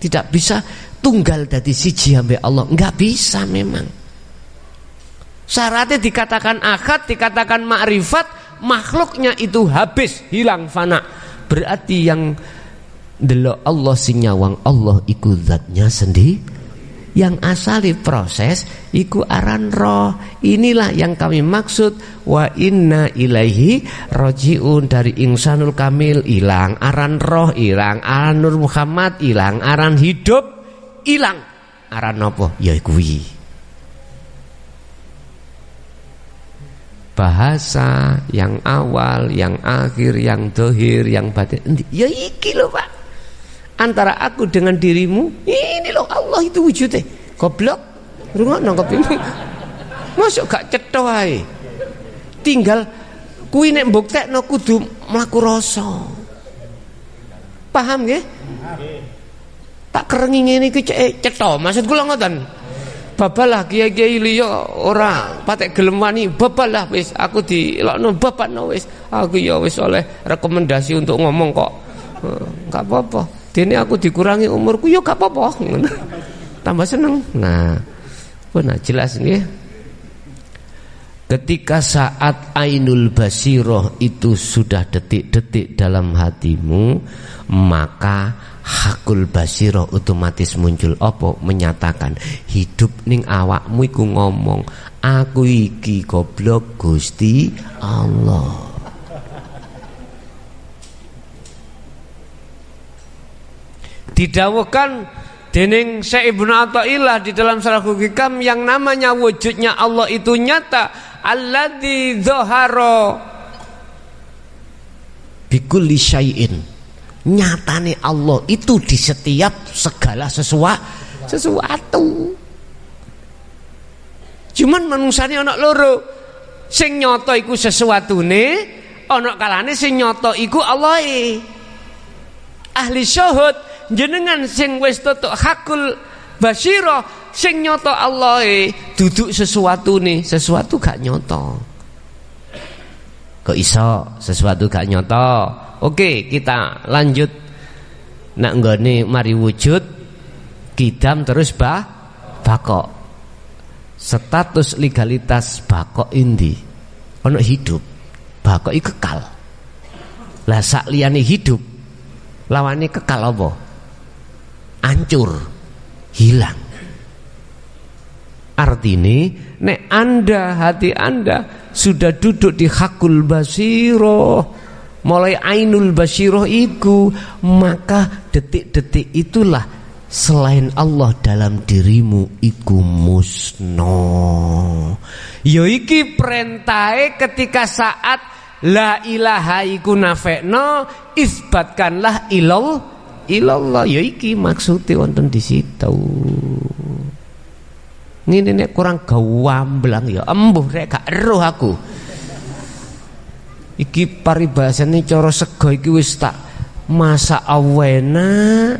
tidak bisa tunggal dadi siji ambek Allah, enggak bisa memang. Syaratnya dikatakan akad, dikatakan makrifat, makhluknya itu habis, hilang, fana. Berarti yang delok Allah sing nyawang Allah iku zatnya sendiri. Yang asali proses iku aran roh. Inilah yang kami maksud wa inna ilaihi rajiun. Dari insanul kamil hilang, aran roh hilang, aran Nur Muhammad hilang, aran hidup hilang. Aran apa? Ya kuwi. Bahasa yang awal, yang akhir, yang dohir, yang batin. Ya iki loh, Pak. Antara aku dengan dirimu, ini loh Allah itu wujudnya. Goblok, rungokno kopimu. Masuk gak cetha ae. Tinggal kuwi nek mbuktekno kudu mlaku rasa. Paham nggih? Tak kerengi ngene iki cetha. Maksud kula ngoten. Babalah kiai-kiai liya ora patek gelem wani, babalah wis aku dilokno babakno wis. Aku ya wis oleh rekomendasi untuk ngomong kok. Enggak apa-apa. Dene aku dikurangi umurku ya gak apa-apa. Tambah seneng. Nah, benar jelas nggih. Ketika saat ainul basirah itu sudah detik-detik dalam hatimu, maka hakul basirah otomatis muncul. Apa? Menyatakan hidup ning awakmu iku ngomong, aku iki goblok Gusti Allah. Didawuhkan dening Syekh Ibnu Athaillah di dalam Syarah Hikam, yang namanya wujudnya Allah itu nyata, alladzi dzahara bikulli syai'in. Nyatane Allah itu di setiap segala sesuatu. Cuman manungsane ana loro. Sing nyata iku sesuatune, ana kalane sing nyata iku Allahe. Ahli syahud jenengan sing wis tutuk hakul basyirah, sing nyata Allahe, duduk sesuatune, sesuatu gak nyata. Kok iso sesuatu gak nyata? Oke, kita lanjut. Nak nggone mari wujud kidam terus bakok. Status legalitas bakok indi ono hidup, bakok iki kekal. Lah sak liyane hidup lawane kekal apa? Hancur, hilang. Artine nek Anda, hati Anda sudah duduk di hakul basiroh, mulai ainul basiroh iku, maka detik-detik itulah selain Allah dalam dirimu iku musno. Ya iki perintahe ketika saat la ilaha iku nafekno, isbatkanlah ilallah. Ya iki maksude wonten di situ. Ngene nek kurang gawamblang ya embuh rek gak eruh aku. Iki paribasane cara sego iki wis tak masak awena,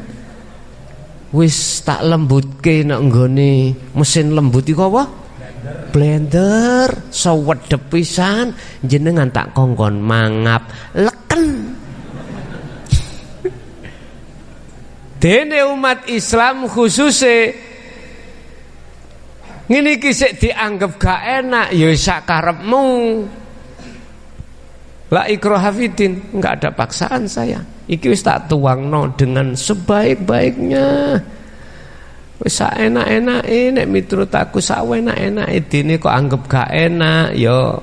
wis tak lembutke nak nggone mesin lembut iku apa? Blender. Sawedep pisan, jenengan tak kongkon mangap leken. Dene umat Islam khususe ngene iki sik dianggap gak enak, ya sak karepmu. La ikraha fiddin, enggak ada paksaan saya. Iki wis tak tuangno dengan sebaik-baiknya. Wis sak enak-enake nek miturut aku sak enak-enake dene kok anggap gak enak, ya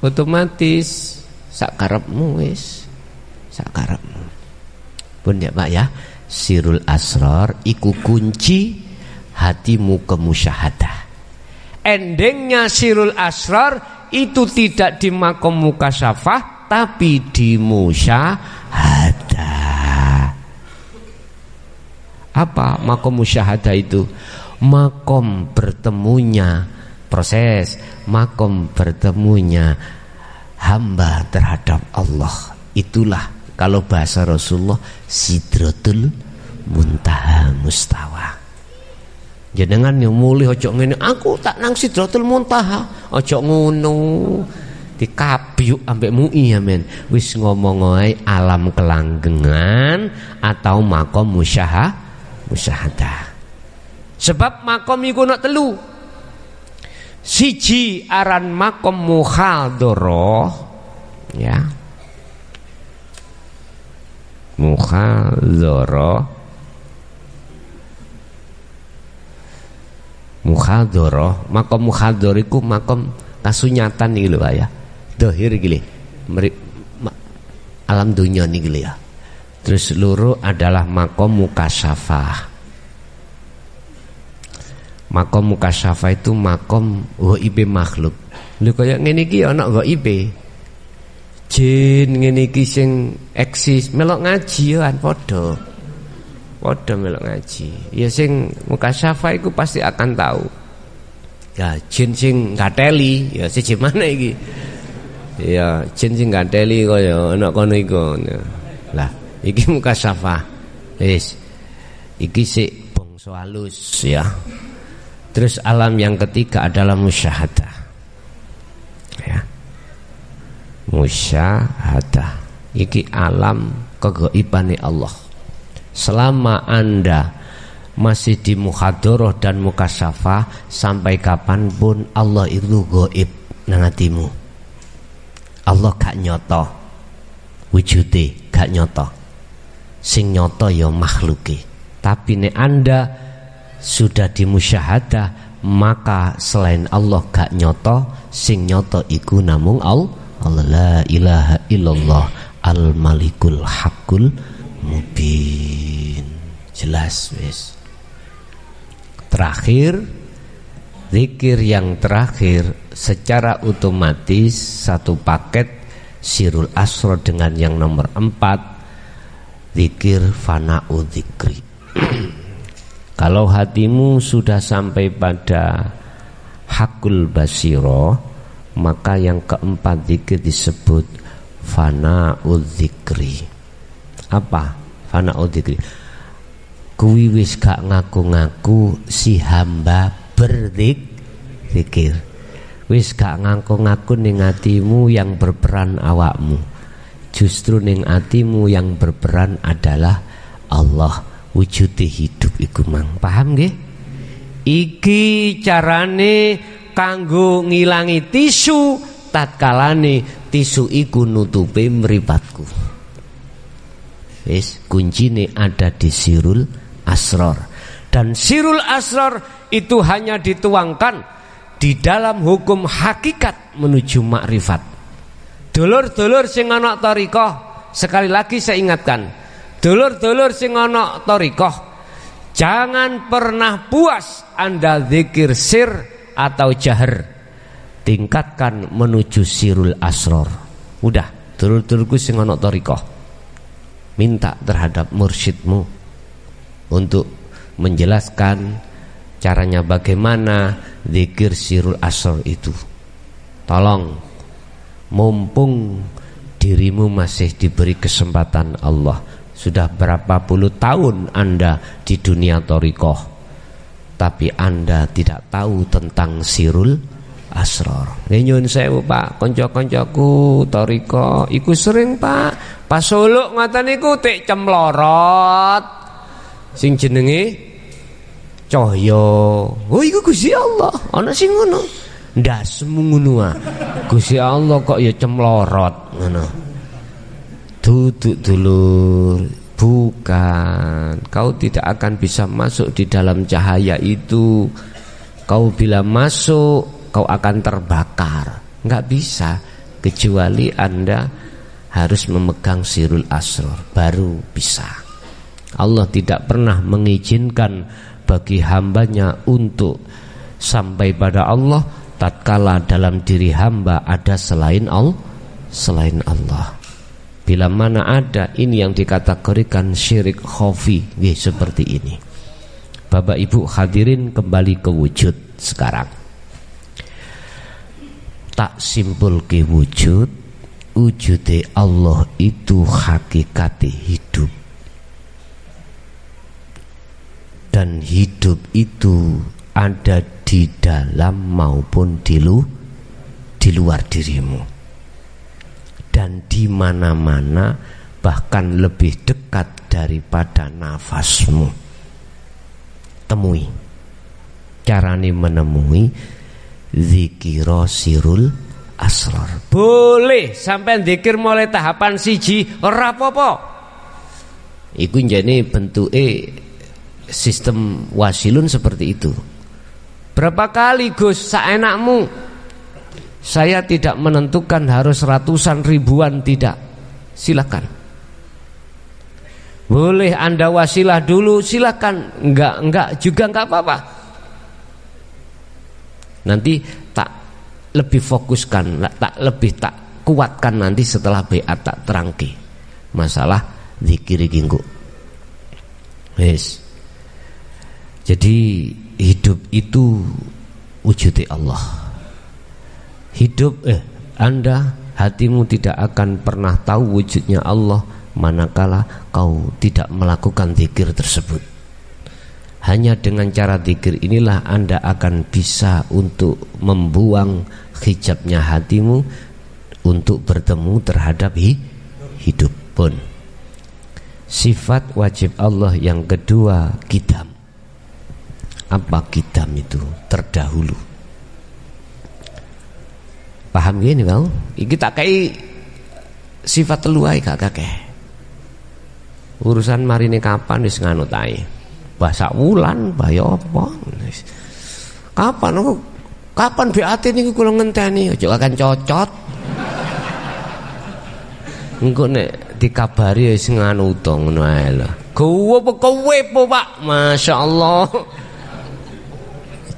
otomatis sak karepmu wis. Sak karepmu. Pun ya Pak ya, sirul asrar iku kunci hatimu ke musyahadah. Endingnya sirul asrar itu tidak di makom mukasyafah, tapi di musyahadah. Apa makom musyahadah itu? Makom bertemunya proses, makom bertemunya hamba terhadap Allah. Itulah kalau bahasa Rasulullah sidratul muntaha mustawa. Jenengan yang mulih ojo ngene, aku tak nang sidratul muntaha, ojo ngono. Dikabyuk ambek MUI ya men. Wis ngomong ae alam kelanggengan atau makom musyahadah. Sebab makom iku ana telu. Siji aran makom muhadharah, ya. Muhadharah makom muhadharah iku makom kasunyatan iki lho Pak ya. Dohir iki lho. Alam dunya niki lho ya. Terus loro adalah makom mukasyafah. Makom mukasyafah itu makom ghaibe makhluk. Lho kaya ngene iki ana ghaibe. Jin ngene iki sing eksis melok ngaji ya kan padha. Padha melok ngaji. Ya sing mukasyafah iku pasti akan tahu. Ya jin sing gateli ya siji mana iki? Ya jin sing gateli kaya ana kono iku. Lah iki mukasyafah. Wis. Iki sik bangsa halus ya. Terus alam yang ketiga adalah musyahadah. Ya. Musyahadah. Iki alam kegaibane Allah. Selama Anda masih di muhadharah dan mukasyafah, sampai kapanpun Allah itu gaib nang atimu. Allah gak nyoto wujude, gak nyoto. Sing nyoto ya makhluke. Tapi nek Anda sudah di musyahadah, maka selain Allah gak nyoto, sing nyoto iku namung Allah. La ilaha illallah al malikul haqqul mubin. jelas wis. Terakhir, zikir yang terakhir secara otomatis satu paket Sirul Asrar dengan yang nomor 4, zikir fana'u dzikri. Kalau hatimu sudah sampai pada hakul basiro, maka yang keempat zikir disebut fana'u dzikri. Apa fana'u dzikri? Kuwi wis gak ngaku-ngaku si hamba berzikir. Wis gak ngaku-ngaku ning atimu yang berperan awakmu. Justru ning atimu yang berperan adalah Allah. Wujude hidup iku mang. Paham nggih? Iki carane kanggo ngilangi tisu tatkalane tisu iku nutupe mripatku. Wis kuncine ada di Sirul Asrar. Dan Sirul Asrar itu hanya dituangkan di dalam hukum hakikat menuju makrifat. Dulur-dulur sing ana thariqah, sekali lagi saya ingatkan, dulur-dulur sing ana thariqah, jangan pernah puas Anda zikir sir atau jahar. Tingkatkan menuju Sirul Asrar. Udah, dulur-dulurku sing ana thariqah, minta terhadap mursyidmu untuk menjelaskan caranya bagaimana zikir Sirul Asrar itu. Tolong, mumpung dirimu masih diberi kesempatan Allah. Sudah berapa puluh tahun Anda di dunia thariqah, tapi Anda tidak tahu tentang Sirul Asrar. Nyuwun sewu Pak, kanca-kancaku thariqah iku sering Pak pas suluk ngoten niku tik cemlorot sing jenenge cahya. Oh iku Gusti Allah, ana sing ngono. Ndasmu ngono ah. Gusti Allah kok ya cemlorot ngono. Duduk dulur, bukan. Kau tidak akan bisa masuk di dalam cahaya itu. Kau bila masuk, kau akan terbakar. Enggak bisa, kecuali Anda harus memegang Sirul Asrar, baru bisa. Allah tidak pernah mengizinkan bagi hambanya untuk sampai pada Allah tatkala dalam diri hamba ada selain Allah. Bila mana ada, ini yang dikategorikan syirik khafi, seperti ini. Bapak Ibu hadirin, kembali ke wujud sekarang. Tak simpul ke wujud, wujude Allah itu hakikati hidup. Dan hidup itu ada di dalam maupun di luar dirimu. Dan di mana-mana, bahkan lebih dekat daripada nafasmu. Temui. Carane menemui zikira Sirul Asrar. Boleh sampai zikir mulai tahapan siji ora apa-apa. Iku njane bentuke sistem wasilun seperti itu. Berapa kali Gus saenakmu? Saya tidak menentukan harus ratusan ribuan, tidak. Silakan. Boleh Anda wasilah dulu, silakan. Enggak juga enggak apa-apa. Nanti tak lebih fokuskan, tak kuatkan nanti setelah baiat tak terangke masalah zikir iki engko. Wis. Jadi hidup itu wujud Allah. Hidup Anda, hatimu tidak akan pernah tahu wujudnya Allah manakala kau tidak melakukan zikir tersebut. Hanya dengan cara zikir inilah Anda akan bisa untuk membuang hijabnya hatimu untuk bertemu terhadap hidup pun. Sifat wajib Allah yang kedua, qidam. Apa qidam itu? Terdahulu. Paham gini kau? Iki tak kei sifat telu ae gak kakek. Urusan marine kapan wis nganut ae. Bahasa wulan bayo apa? Kapan BAT niku kula ngenteni, aja akan cocot. Engko nek dikabari wis nganu to ngono ae lho. Kowe po Pak, Masya Allah.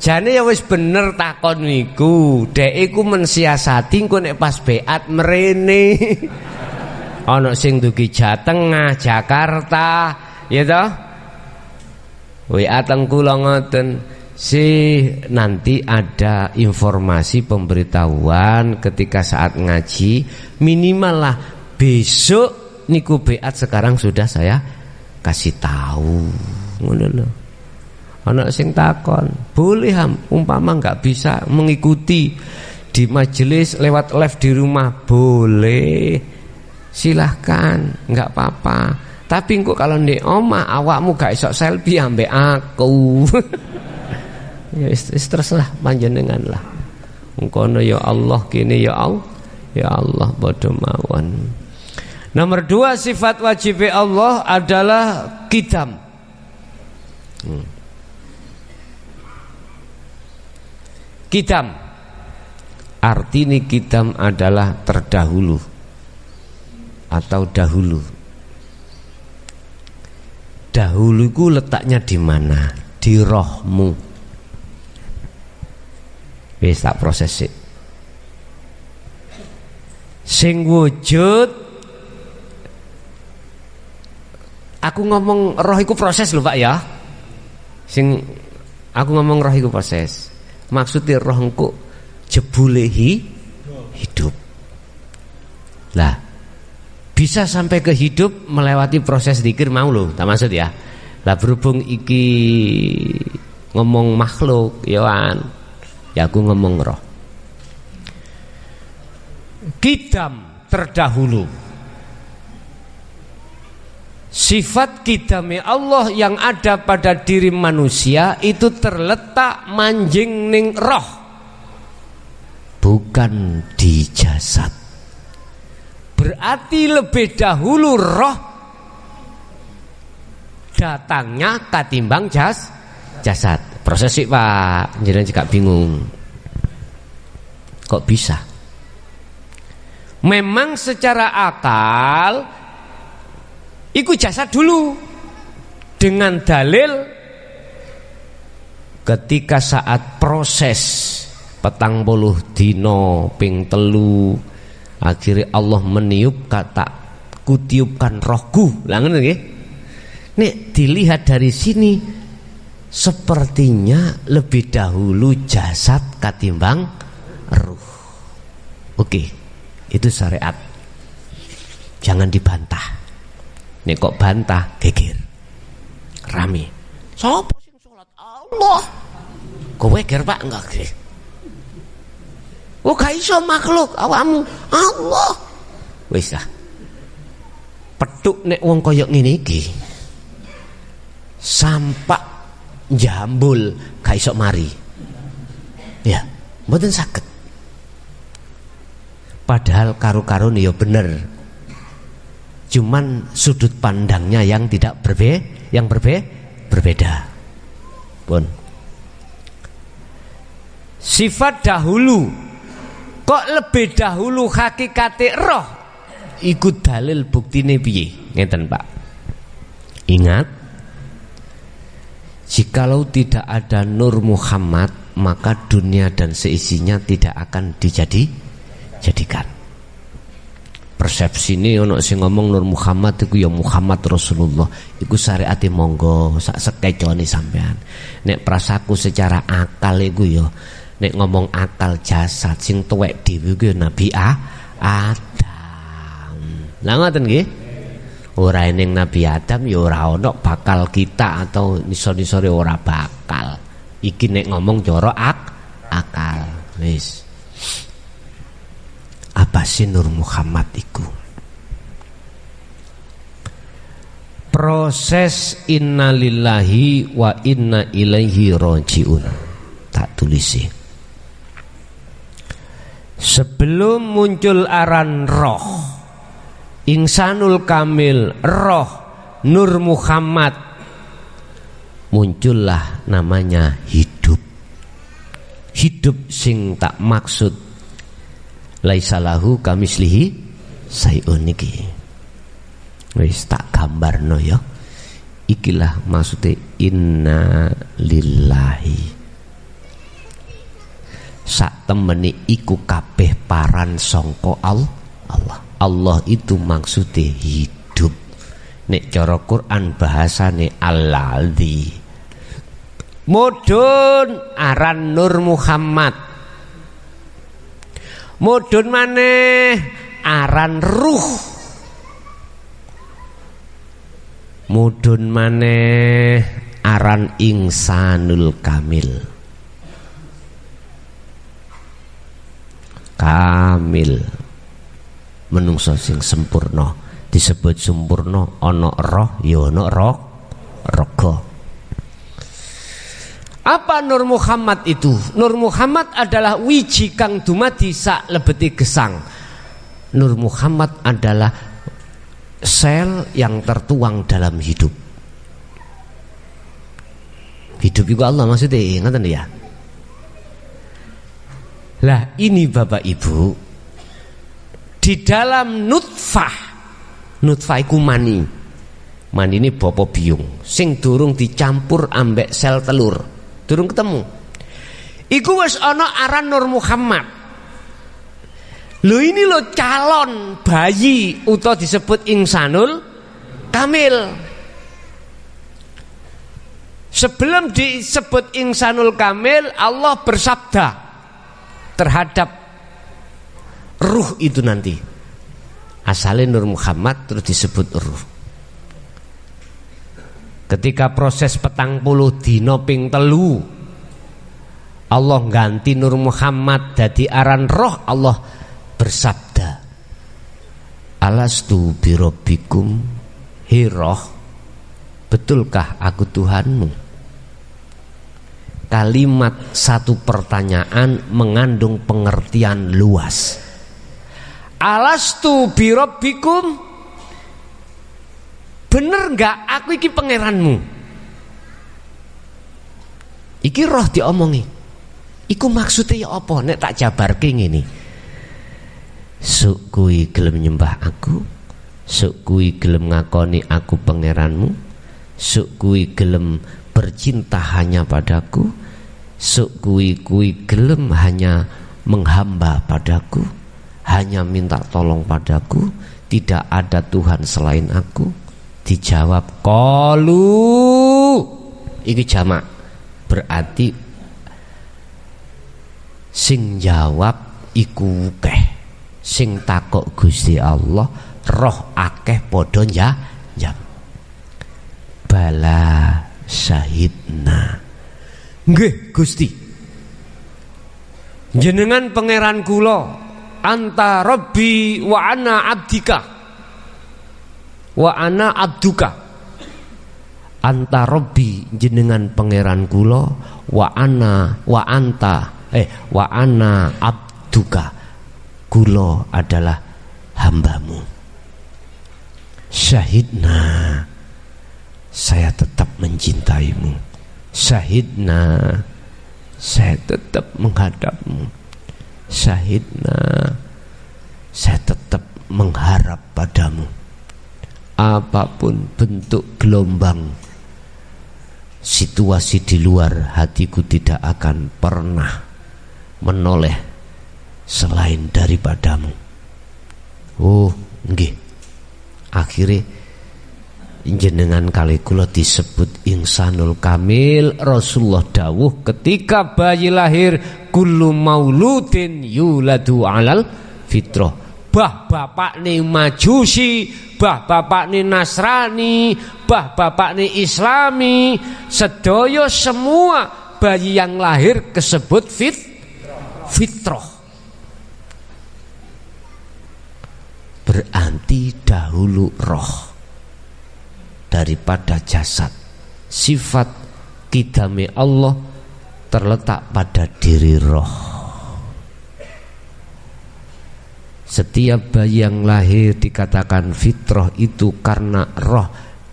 Jane ya wis bener takon niku. Dek iku mensiasati engko nek pas beat mrene. Ana sing dugi Jatengah, Jakarta, ya toh? WA teng kula ngoten. Nanti ada informasi pemberitahuan ketika saat ngaji, minimal lah besok niku beat sekarang sudah saya kasih tahu. Ngono lho. Anak sing takon, boleh umpama nggak bisa mengikuti di majelis lewat live di rumah, boleh, silahkan, nggak apa-apa. Tapi kok kalau di omah awakmu gak iso selfie ambek aku. Ya terserah panjenengan lah. Engkono ya Allah kini ya Allah bodo mawon. Nomor 2 sifat wajib Allah adalah qidam. Qidam artinya qidam adalah terdahulu atau dahulu. Dahulu itu letaknya di mana? Di rohmu. Wis tak proses sih. Sing wujud, aku ngomong roh iku proses lho Pak ya. Sing aku ngomong roh iku proses. Maksudnya roh engko jebule hidup. Lah, bisa sampai ke hidup melewati proses zikir mau lho, tak maksud ya. Lah berhubung iki ngomong makhluk ya aku ngomong roh. Qidam terdahulu. Sifat qidame Allah yang ada pada diri manusia itu terletak manjing ning roh, bukan di jasad. Berarti lebih dahulu roh datangnya katimbang jasad. Proses sih Pak, jenengan juga bingung. Kok bisa? Memang secara akal iku jasad dulu, dengan dalil ketika saat proses 40 dino ping 3 akhirnya Allah meniup kata kutiupkan rohku. Lah ngono nggih. Nek dilihat dari sini sepertinya lebih dahulu jasad katimbang ruh. Oke, itu syariat. Jangan dibantah. Nek kok bantah geger. Rame. Sopo sing salat Allah? Kowe geger Pak enggak ge. Oh gak iso makhluk awakmu Allah. Wis ah. Petuk nek wong kaya ngene iki. Sampak jambul gak iso mari. Ya, mboten saged. Padahal karo-karo ya bener. Cuman sudut pandangnya yang tidak berbeda. Pun. Sifat dahulu. Kok lebih dahulu hakikate roh? Ikut dalil buktine piye? Ngeten Pak. Ingat, jikalau tidak ada Nur Muhammad, maka dunia dan seisinya tidak akan dijadikan. Persepsi ini ono sing ngomong Nur Muhammad iku ya Muhammad Rasulullah, iku syariate monggo sak sekecone sampean. Nek prasaku secara akal iku ya nek ngomong akal jasad sing tuwek dhewe iku ya Nabi Adam. Lah ngoten nggih? Ora ning Nabi Adam ya ora ono bakal kita atau nisor-nisore ora bakal. Iki nek ngomong cara akal. Wis. Apa sih Nur Muhammad itu? Proses innalillahi wa inna ilaihi rajiun. Tak tulisi. Sebelum muncul aran roh, Insanul Kamil, roh Nur Muhammad, muncullah namanya hidup. Hidup sing tak maksud laisalahu kamislihi sayun niki. Wis tak gambarno ya. Ikilah maksudnya inna lillahi. Sak temeni iku kabeh paran sangka Allah. Allah itu maksudnya hidup. Nek cara Quran bahasane Al-Ladzi. Mudun aran Nur Muhammad. Mudun maneh aran ruh. Mudun maneh aran Insanul Kamil. Kamil menungso sing sempurna. Disebut sempurna ana roh ya ana raga. Apa Nur Muhammad itu? Nur Muhammad adalah wiji kang dumadi sak lebeti gesang. Nur Muhammad adalah sel yang tertuang dalam hidup. Hidup itu Allah maksudnya, ingat ya? Lah ini Bapak Ibu, di dalam nutfah iku mani ini bapa biung sing durung dicampur ambek sel telur, durung ketemu. Iku wis ana aran Nur Muhammad. Lho ini lo calon bayi utawa disebut Insanul Kamil. Sebelum disebut Insanul Kamil, Allah bersabda terhadap ruh itu nanti. Asalnya Nur Muhammad terus disebut ruh. Ketika proses 40 dina ping 3 Allah ganti Nur Muhammad dadi aran roh. Allah bersabda, alastu birabbikum, hiroh, betulkah aku Tuhanmu? Kalimat satu pertanyaan mengandung pengertian luas. Alastu birabbikum, bener enggak aku iki pangeranmu? Iki roh diomongi. Iku maksudnya ya apa? Nek tak jabarke ngene. Sok kuwi gelem nyembah aku, sok kuwi gelem ngakoni aku pangeranmu, sok kuwi gelem bercinta hanya padaku, sok kuwi gelem hanya menghamba padaku, hanya minta tolong padaku, tidak ada Tuhan selain aku. Dijawab qalu, iki jamak, berarti sing jawab iku akeh, sing takok Gusti Allah roh akeh padha jam. Bala syahidna. Nggih Gusti, jenengan pangeran kula, anta rabbi wa ana abdika wa ana abduka. Anta rabbi, jenengan pangeran kula, wa ana abduka, kula adalah hambamu. Syahidna, saya tetap mencintaimu. Syahidna, saya tetap menghadapmu. Syahidna, saya tetap mengharap padamu. Apapun bentuk gelombang situasi di luar, hatiku tidak akan pernah menoleh selain daripadamu. Oh nggih, akhirnya jenengan kali kula disebut Insanul Kamil. Rasulullah dawuh ketika bayi lahir, kullu mauludin yuladu alal fitrah. Bah bapak ni Majusi, bah bapak ni Nasrani, bah bapak ni Islami, sedaya semua bayi yang lahir kesebut fitrah. Berarti dahulu roh daripada jasad. Sifat kidame Allah terletak pada diri roh. Setiap bayi yang lahir dikatakan fitrah itu karena roh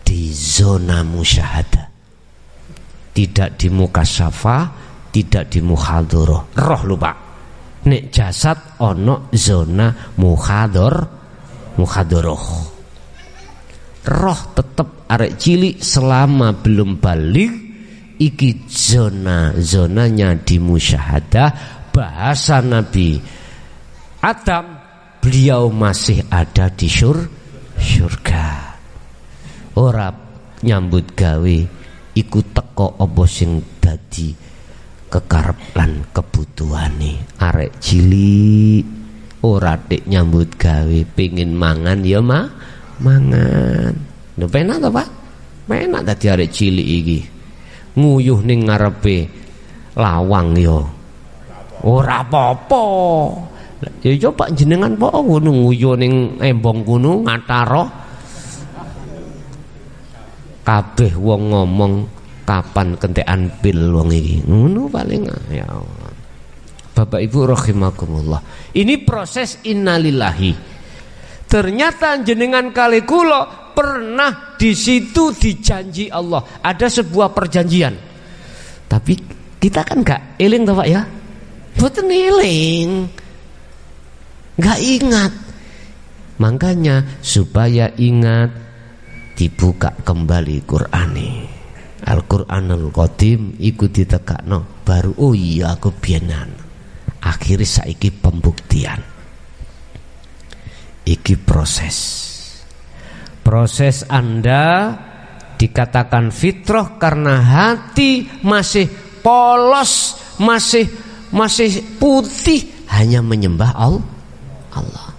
di zona musyahadah, tidak di mukasyafah, tidak di muhadharah. Roh lupa. Nek jasad ono zona muhadharah. Roh tetap arek cilik selama belum balik iki zonanya di musyahadah. Bahasa Nabi Adam, beliau masih ada di syurga. Ora nyambut gawe iku teko apa sing dadi kekarep lan kebutuhane arek cilik. Ora dik nyambut gawe pengin mangan ya mangan. Lho penak to, Pak? Penak dadi arek cilik iki. Nguyuh ning ngarepe lawang ya ora apa-apa. Ya coba jenengan po ngono nguyuh ning embong kono ngataro. Kabeh wong ngomong kapan kentekan pil wong iki. Ngono paling ya Allah. Bapak Ibu rahimakumullah. Ini proses innalillahi. Ternyata jenengan kali kula pernah di situ dijanji Allah. Ada sebuah perjanjian. Tapi kita kan gak eling toh Pak ya? Boten eling. Gak ingat. Makanya supaya ingat dibuka kembali Qur'ane. Al-Qur'anul Qadim iku ditekakno baru oh iya aku biyenan. Akhirnya saiki pembuktian. Iki proses Anda dikatakan fitrah karena hati masih polos, masih putih, hanya menyembah Allah.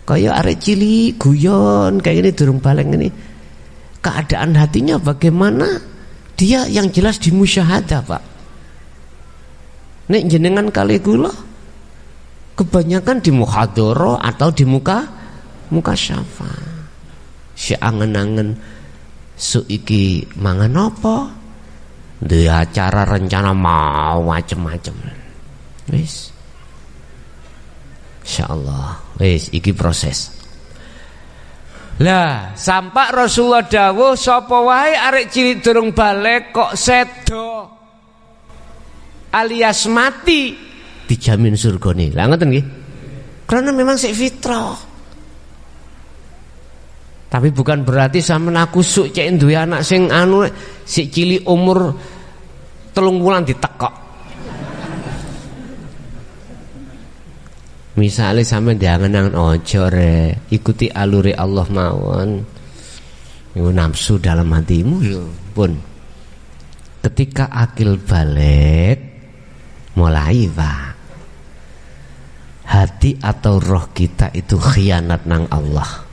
Kayak arek cilik guyon kayak ini durung baleng ini. Keadaan hatinya bagaimana? Dia yang jelas di musyahadah, Pak. Nek jenengan kali kula kebanyakan di muhadharah atau di muka syafa. Si angen-angen su iki mangan apa? Duwe acara rencana mau macem-macem. Wis. Insyaallah. Wis iki proses. Lah, sampak Rasulullah dawuh sapa wae arek cilik durung balik kok sedo alias mati dijamin surgane. Lah ngoten nggih. Karena memang sik fitrah. Tapi bukan berarti sampean aku suk cek duwe anak sing anu sik cilik umur 3 wulan ditekok. Misalnya sampean diangen-angen ojo re, ikuti alure Allah mawon. Iku nafsu dalam hatimu yo pun. Ketika akil balik mulai Pak, hati atau roh kita itu khianat nang Allah.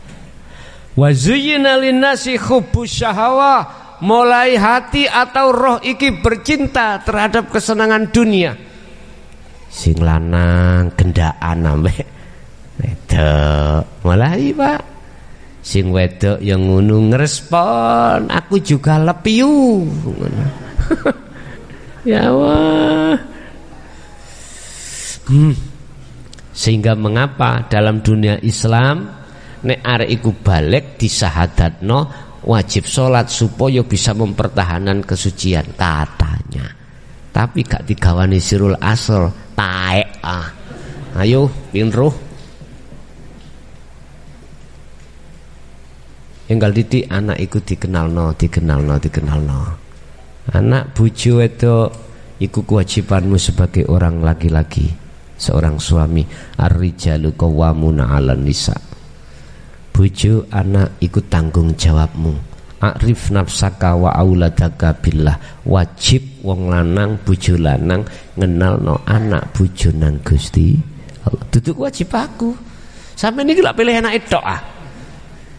Wa zuyyina linnasi hubbus syahawah. Mulai hati atau roh iki bercinta terhadap kesenangan dunia. Sing lanang gendaan ambek wedok. Mulai Pak. Sing wedok yang ngono ngerespon, aku juga lepiu. Ya Allah. Sehingga mengapa dalam dunia Islam nek arek iku balik disahadatno wajib sholat supaya bisa mempertahankan kesucian katanya. Tapi gak digawani sirul asr taek ayo pinruh enggal titik anak iku dikenalno anak bojo itu iku kewajibanmu sebagai orang laki-laki, seorang suami. Ar-rijalu qawwamuna 'alan nisa. Bojo anak iku tanggung jawabmu. A'rif nafsaka wa auladaka billah. Wajib wong lanang bojo lanang ngenalno anak bojo nang Gusti Allah. Duduk wajib aku. Sampai niki lak pilih anak tok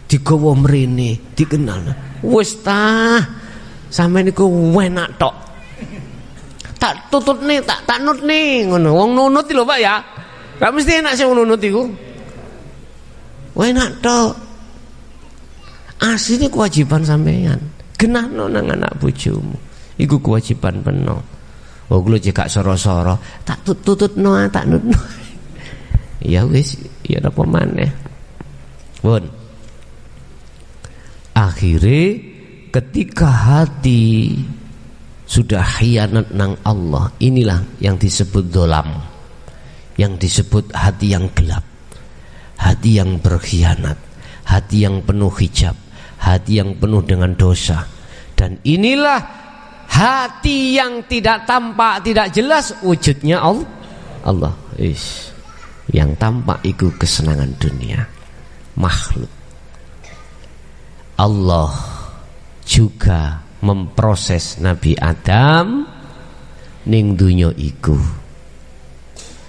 digawa mrene, dikenal. Wis ta. Sampai niku enak tok. Tak tututne, tak nutne ngono. Wong nunut lho Pak ya. Gak mesti enak sing nunut iku. Enak tok. Asline kewajiban sampeyan. Genahno nang anak bojomu. Iku kewajiban penuh. Oh kula jek gak soro-soro, tak tututno, tak nutno. Ya wis, ya apa maneh. Pun. Akhire ketika hati sudah khianat nang Allah, inilah yang disebut dolam, yang disebut hati yang gelap, hati yang berkhianat, hati yang penuh hijab, hati yang penuh dengan dosa. Dan inilah hati yang tidak tampak, tidak jelas wujudnya Allah. Yang tampak itu kesenangan dunia, makhluk. Allah juga memproses Nabi Adam ning dunya iku.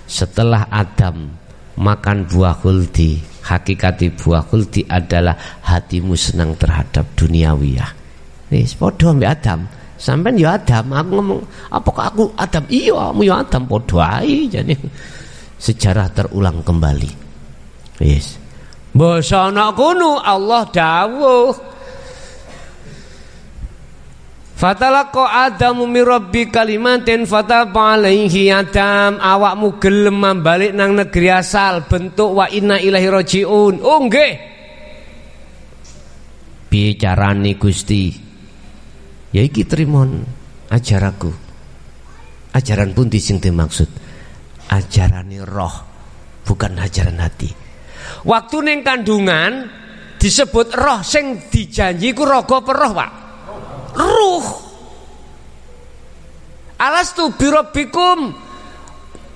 Setelah Adam makan buah khuldi, hakikati buah khuldi adalah hatimu senang terhadap duniawiyah. Wis padha ambek Adam. Sampeyan ya Adam, aku ngomong, apakah aku Adam? Iya, kamu ya Adam, padha ae. Jadi sejarah terulang kembali. Wis. Basa ana kono Allah dawuh. Fatalaqa Adamu min rabbi kalimatin fataba alaihi. Adam, awakmu gelem balik nang negeri asal, bentuk wa inna ilaihi rajiun. Oh nggih. Piye carane Gusti? Ya iki trimon ajaraku. Ajaran pundi sing dimaksud? Ajarane roh, bukan ajaran hati. Waktu ning kandungan disebut roh, sing dijanji ku raga apa roh, Pak? Ruh. Alastu birabbikum.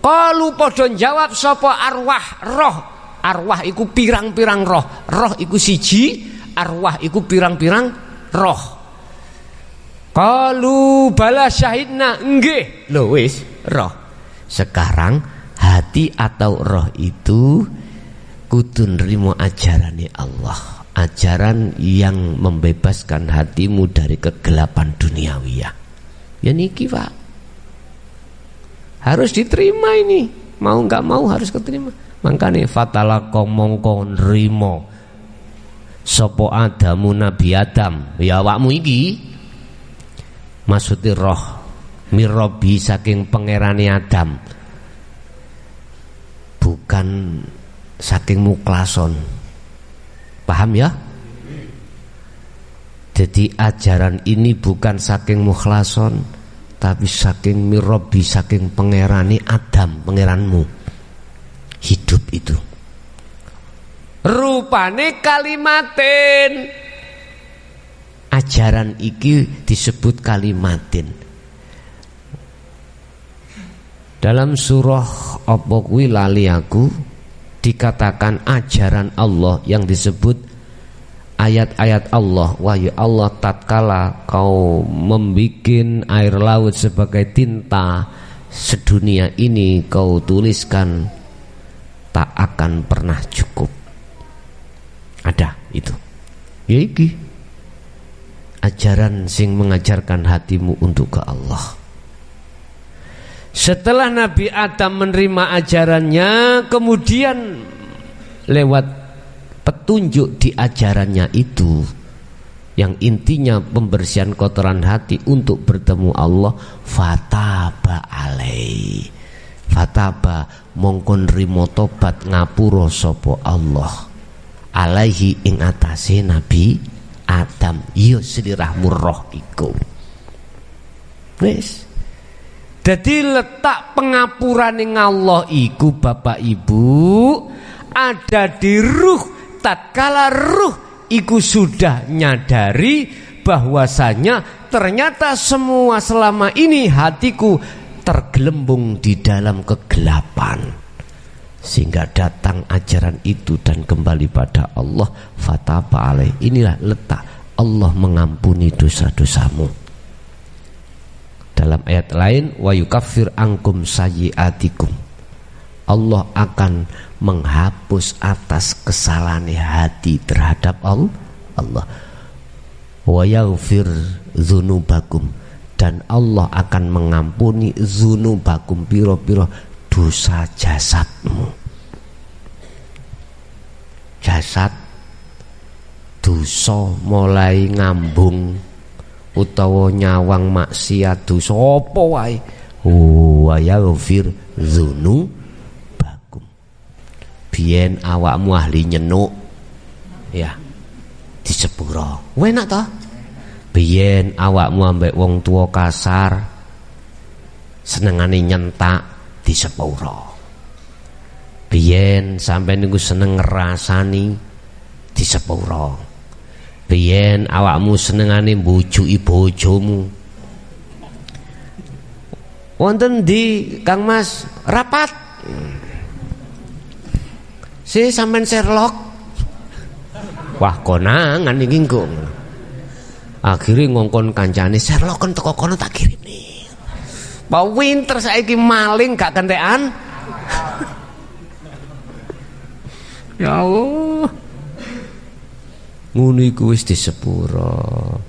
Qalu padha jawab sapa arwah, roh. Arwah iku pirang-pirang roh. Roh iku siji, arwah iku pirang-pirang roh. Qalu bala syahidna, nggih. Lho wis, roh. Sekarang hati atau roh itu kudu nrimo ajarane Allah. Ajaran yang membebaskan hatimu dari kegelapan duniawiyah. Ya niki, Pak. Harus diterima ini. Mau enggak mau harus keterima. Makane fatalaqa mongko nrimo sapa Adamu Nabi Adam. Ya awakmu iki maksudnya roh mirrobi saking pangerane Adam, bukan saking muklason. Paham ya? Jadi ajaran ini bukan saking mukhlason, tapi saking mirrobi, saking pangerane Adam, pangeranmu. Hidup itu rupane kalimatin. Ajaran iki disebut kalimatin. Dalam surah apa kuwi lali aku dikatakan ajaran Allah yang disebut ayat-ayat Allah. Wahyu Allah tatkala kau membikin air laut sebagai tinta sedunia ini kau tuliskan tak akan pernah cukup. Ada itu. Ya iki ajaran sing mengajarkan hatimu untuk ke Allah. Setelah Nabi Adam menerima ajarannya, kemudian lewat petunjuk di ajarannya itu yang intinya pembersihan kotoran hati untuk bertemu Allah, fataba alaihi. Fataba mongko nrimo tobat ngapura sapa Allah alaihi ing atase Nabi Adam. Iya selirahmu roh iku. Wis. Jadi letak pengapuran ing Allah iku Bapak Ibu ada di ruh. Tatkala ruh iku sudah nyadari bahwasanya ternyata semua selama ini hatiku tergelembung di dalam kegelapan, sehingga datang ajaran itu dan kembali pada Allah. Fataba alaih. Inilah letak Allah mengampuni dosa-dosamu. Dalam ayat lain, wa yukaffir angkum sayyiatikum. Allah akan menghapus atas kesalahan hati terhadap Allah. Wa yaghfir dzunubakum, dan Allah akan mengampuni dzunubakum, piro-piro dosa jasadmu. Jasad dosa mulai ngambung utawa nyawang maksiat dosa apa wae, wa yaghfir dzunubakum. Biyen awakmu ahli nyenuk ya disepuro, enak toh? Biyen awakmu ambek wong tua kasar senengane nyentak disepuro. Biyen sampeyan niku seneng ngrasani disepuro. Biyen awakmu senengane mbujuki bojomu. Wonten ndi Kang Mas rapat? Si sampean Sherlock. Wah konangan iki engko. Akhire ngongkon kancane Sherlock kan teko kono tak kirimne. Pak winter saiki maling gak kentekan. Ya Allah. Ngono iku wis disepuro.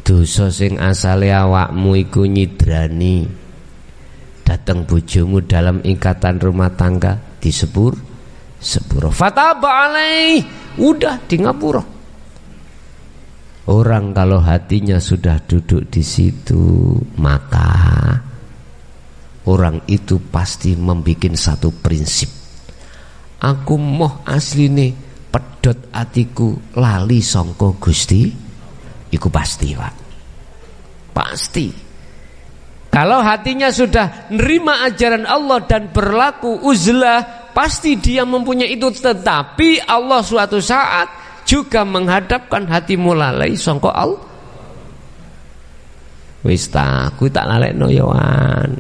Dosa sing asale awakmu iku nyidrani dateng bojomu dalam ikatan rumah tangga sepuro. Fataba alai, udah di ngapura. Orang kalau hatinya sudah duduk di situ, maka orang itu pasti membuat satu prinsip. Aku moh asline pedot atiku lali sangka Gusti, iku pasti, Pak. Pasti. Kalau hatinya sudah nerima ajaran Allah dan berlaku uzlah, pasti dia mempunyai itu. Tetapi Allah suatu saat juga menghadapkan hatimu lalai sangka Allah. Wis tak lalekno yawan.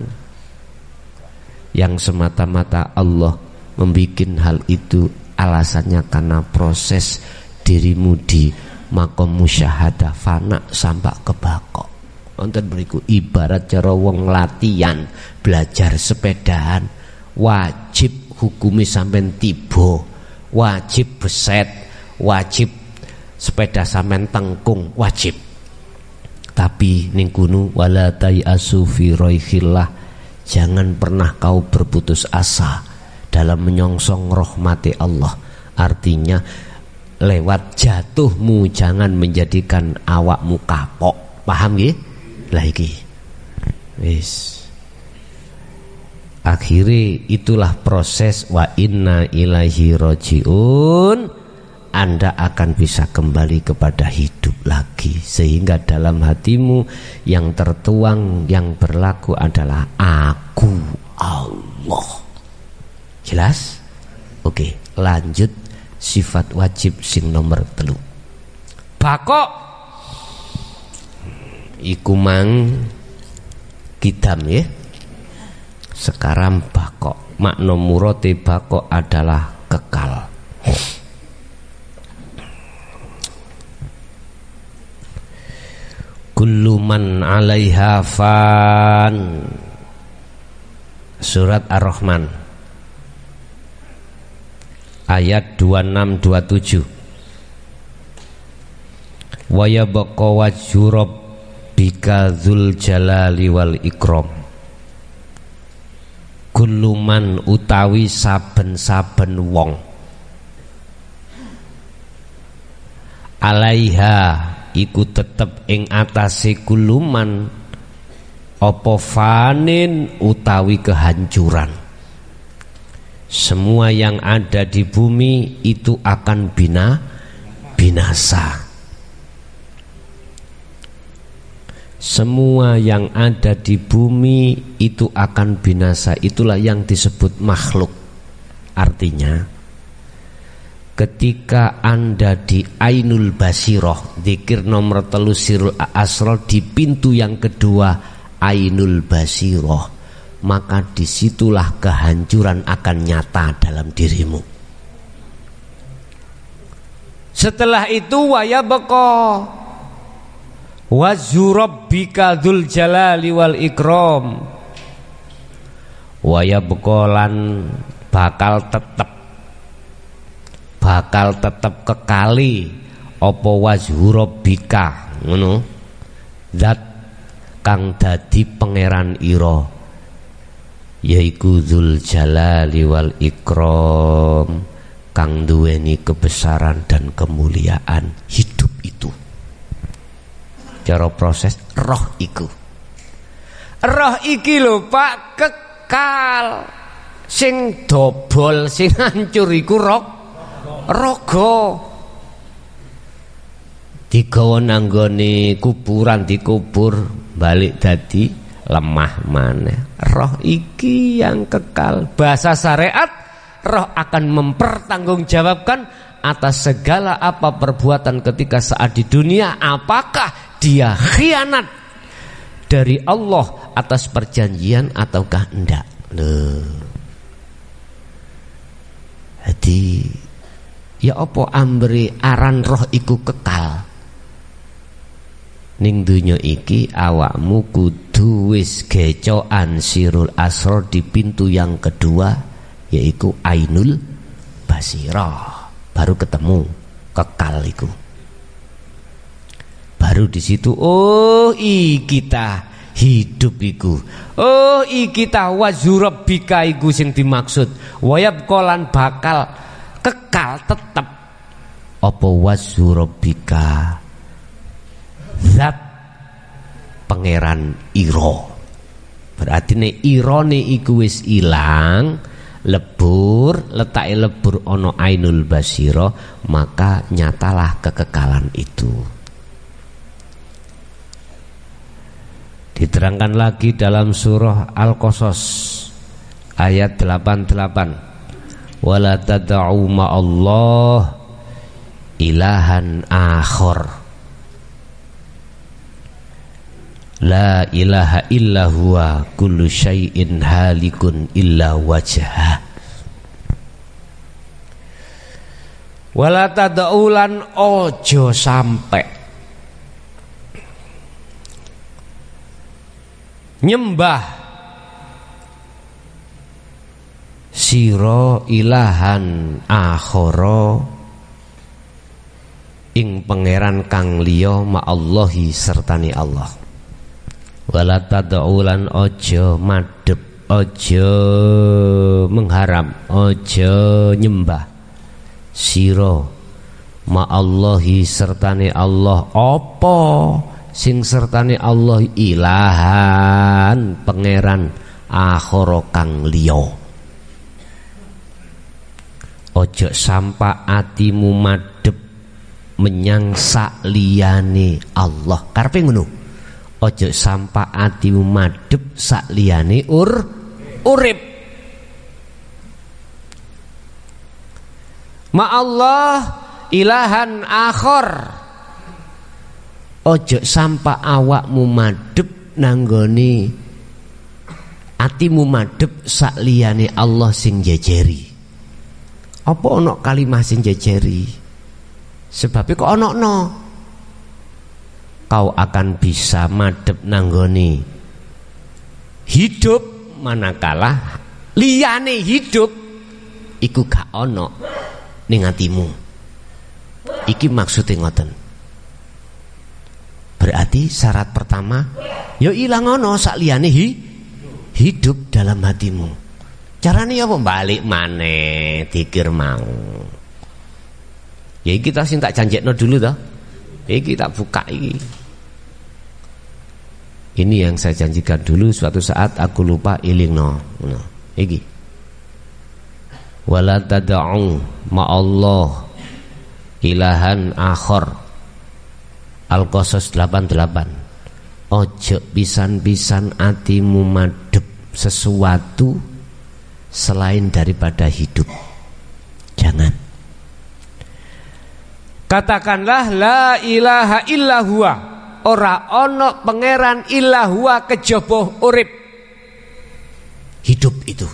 Yang semata-mata Allah membuat hal itu alasannya karena proses dirimu di makom musyahadah fana sampai ke bakok. Wonten beriku ibarat cara wong latihan belajar sepedahan, wajib hukumi sampean tiba, wajib beset, wajib sepeda sampean tengkung, wajib. Tapi ning kuno wala tayasu fi raikhillah, jangan pernah kau berputus asa dalam menyongsong rahmati Allah. Artinya lewat jatuhmu jangan menjadikan awakmu kapok. Paham nggih? Lah iki wis akhirnya itulah proses wa inna ilaihi rajiun. Anda akan bisa kembali kepada hidup lagi, sehingga dalam hatimu yang tertuang, yang berlaku adalah aku Allah. Jelas? Oke, lanjut sifat wajib sing nomor 3. Bakok iku mang kidam ya. Sekarang bakok, makna murate bakok adalah kekal. Kullu man 'alaiha fan. Surat Ar-Rahman ayat 26-27. Wa yabqa wajhu rabbika dzul jalali wal ikram. Kullu man utawi saben-saben wong, alaiha iku tetep ing atase kuluman apa fanin utawi kehancuran. Semua yang ada di bumi itu akan binasa. Semua yang ada di bumi itu akan binasa. Itulah yang disebut makhluk. Artinya ketika Anda di Ainul Basiroh, zikir nomor 3 Sirul Asrar, di pintu yang kedua Ainul Basiroh, maka disitulah kehancuran akan nyata dalam dirimu. Setelah itu wayabqa wajhu rabbika dzul jalali wal ikram. Wayabqa lan bakal tetep kekali apa wajhu rabbika, ngono, zat kang dadi pangeran ira, yaiku dzul jalali wal ikram, kang duweni kebesaran dan kemuliaan. Hidup itu cara proses roh iku. Roh iki lho Pak kekal. Sing dobol, sing hancur iku raga. Digawa nanggone kuburan, dikubur, balik dadi lemah maneh. Roh iki yang kekal. Bahasa syariat, roh akan mempertanggungjawabkan atas segala apa perbuatan ketika saat di dunia, apakah dia khianat dari Allah atas perjanjian ataukah enggak. Jadi ya apa ambri aran roh iku kekal ning dunya iki, awakmu kudu wis gecokan sirul asrar di pintu yang kedua, yaitu ainul basirah, baru ketemu kekal iku. Baru di situ oh kita hidup iku, oh kita wazurabbika iku sing dimaksud, wayab kolan bakal kekal tetep. Apa wazurabbika? Zat pangeran ira. Berarti nek irane iku wis ilang, lebur, letake lebur ana ainul basira, maka nyatalah kekekalan itu. Diterangkan lagi dalam surah Al-Qasas ayat 88. Wala tad'u ma'allah ilahan akhar. La ilaha illa huwa kullu syai'in halikun illa wajhah. Wala tad'ulan ojo sampai nyembah sira ilahan akhara ing pangeran kang liya ma'allahi sertani Allah. Wala tad'ulan ojo madhep, ojo mengharap, ojo nyembah sira ma'allahi sertane Allah. Apa sing sertane Allah? Ilahan pangeran akhara kang liya. Ojo sampa atimu madhep menyang sakliyane Allah. Karepe ngono. Ojo sampa atimu madhep sakliyane urip. Ma Allah ilahan akhar. Ojo sampa awakmu madhep nanggone atimu madhep sakliyane Allah sing jejeri. Apa ana kalimah sing jejeri? Sebab kok ana kau akan bisa madhep nanggone hidup manakala liyane hidup iku gak ana ning atimu. Iki maksudnya ngoten. Berarti syarat pertama ya ilang ana sak liyane hidup dalam hatimu. Carane apa? Balik maneh dikir mau. Ya kita sing tak janjekno dulu toh. Iki tak buka iki. Ini yang saya janjikan dulu, suatu saat aku lupa ilingno. Iki. Wala tad'u ma'allah ilahan akhar. Al-Qasas 88. Ojo pisan-pisan atimu madhep sesuatu selain daripada hidup. Jangan. Katakanlah la ilaha illa huwa. Ora ono pangeran illa huwa kejaba urip. Hidup itu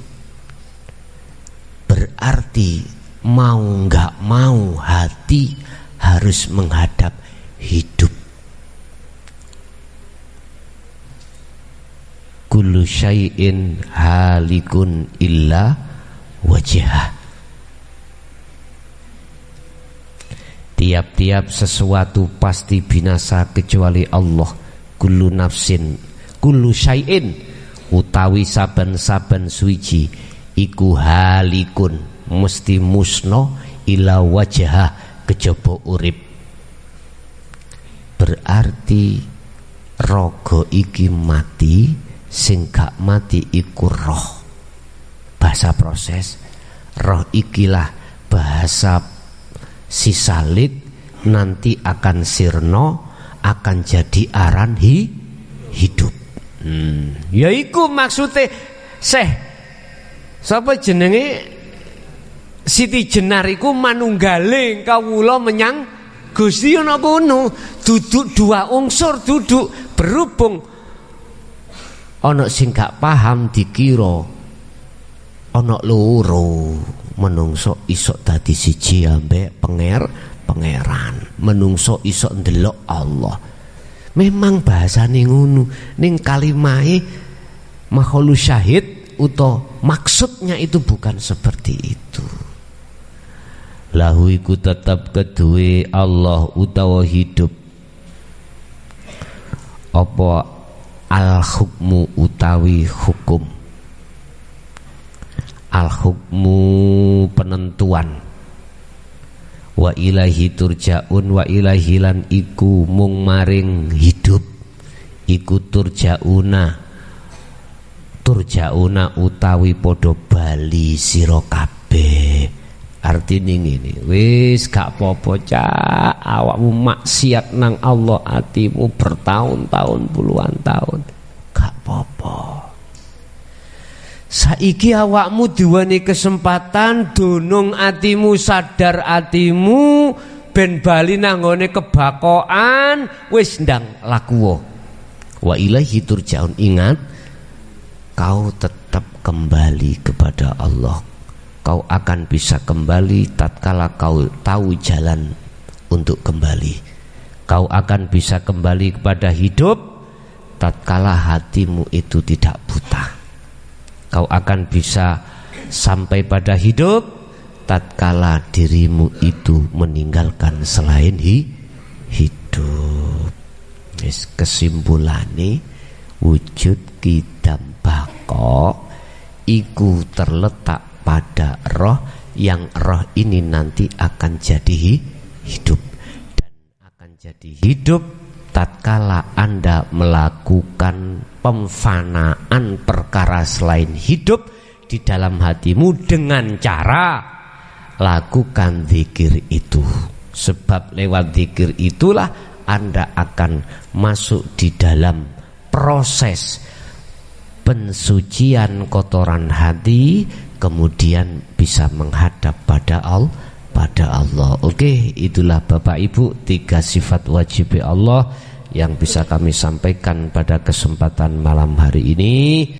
berarti mau enggak mau hati harus menghadap hidup. Kullu syai'in halikun illa wajhah. Tiap-tiap sesuatu pasti binasa kecuali Allah. Kullu nafsin, kullu syai'in, utawi saben-saben suci iku halikun, mesti musno ila wajhah kejaba urip. Berarti raga iki mati, sing gak mati iku roh. Bahasa proses roh ikilah bahasa sisalit, nanti akan sirno, akan jadi aran hidup. Yaiku maksudnya sapa jenenge Siti Jenar iku manunggaling kawula menyang Gusti ana kono. Duduk dua unsur duduk berhubung. Ana sing gak paham dikira ana loro. Menungso iso dadi siji ambek pangeran. Menungso iso ndelok Allah. Memang bahasane ngono. Ning kalimahe makhluk syahid utawa maksudnya itu bukan seperti itu. Lahu iku tetap kedue Allah utawa hidup apa al hukmu utawi hukum, al hukmu penentuan, wa ilahi turja'un wa ilahi lan iku mung maring hidup iku turja'una utawi podo bali sira kabeh. Artine ngene, wis gak apa-apa cak, awakmu maksiat nang Allah atimu bertahun-tahun puluhan tahun, gak apa-apa. Saiki awakmu diweni kesempatan dunung atimu, sadar atimu ben bali nang ngone kebakokan, wis ndang lakuwo. Wa ilaihi turja'un, ingat kau tetap kembali kepada Allah. Kau akan bisa kembali tatkala kau tahu jalan untuk kembali. Kau akan bisa kembali kepada hidup tatkala hatimu itu tidak buta. Kau akan bisa sampai pada hidup tatkala dirimu itu meninggalkan selain hidup. Kesimpulannya, wujud kidam bako iku terletak pada roh, yang roh ini nanti akan jadi hidup, dan akan jadi hidup tatkala Anda melakukan pemfanaan perkara selain hidup di dalam hatimu dengan cara lakukan zikir itu. Sebab lewat zikir itulah Anda akan masuk di dalam proses pensucian kotoran hati, kemudian bisa menghadap pada Allah. Oke, itulah Bapak Ibu 3 sifat wajib Allah yang bisa kami sampaikan pada kesempatan malam hari ini.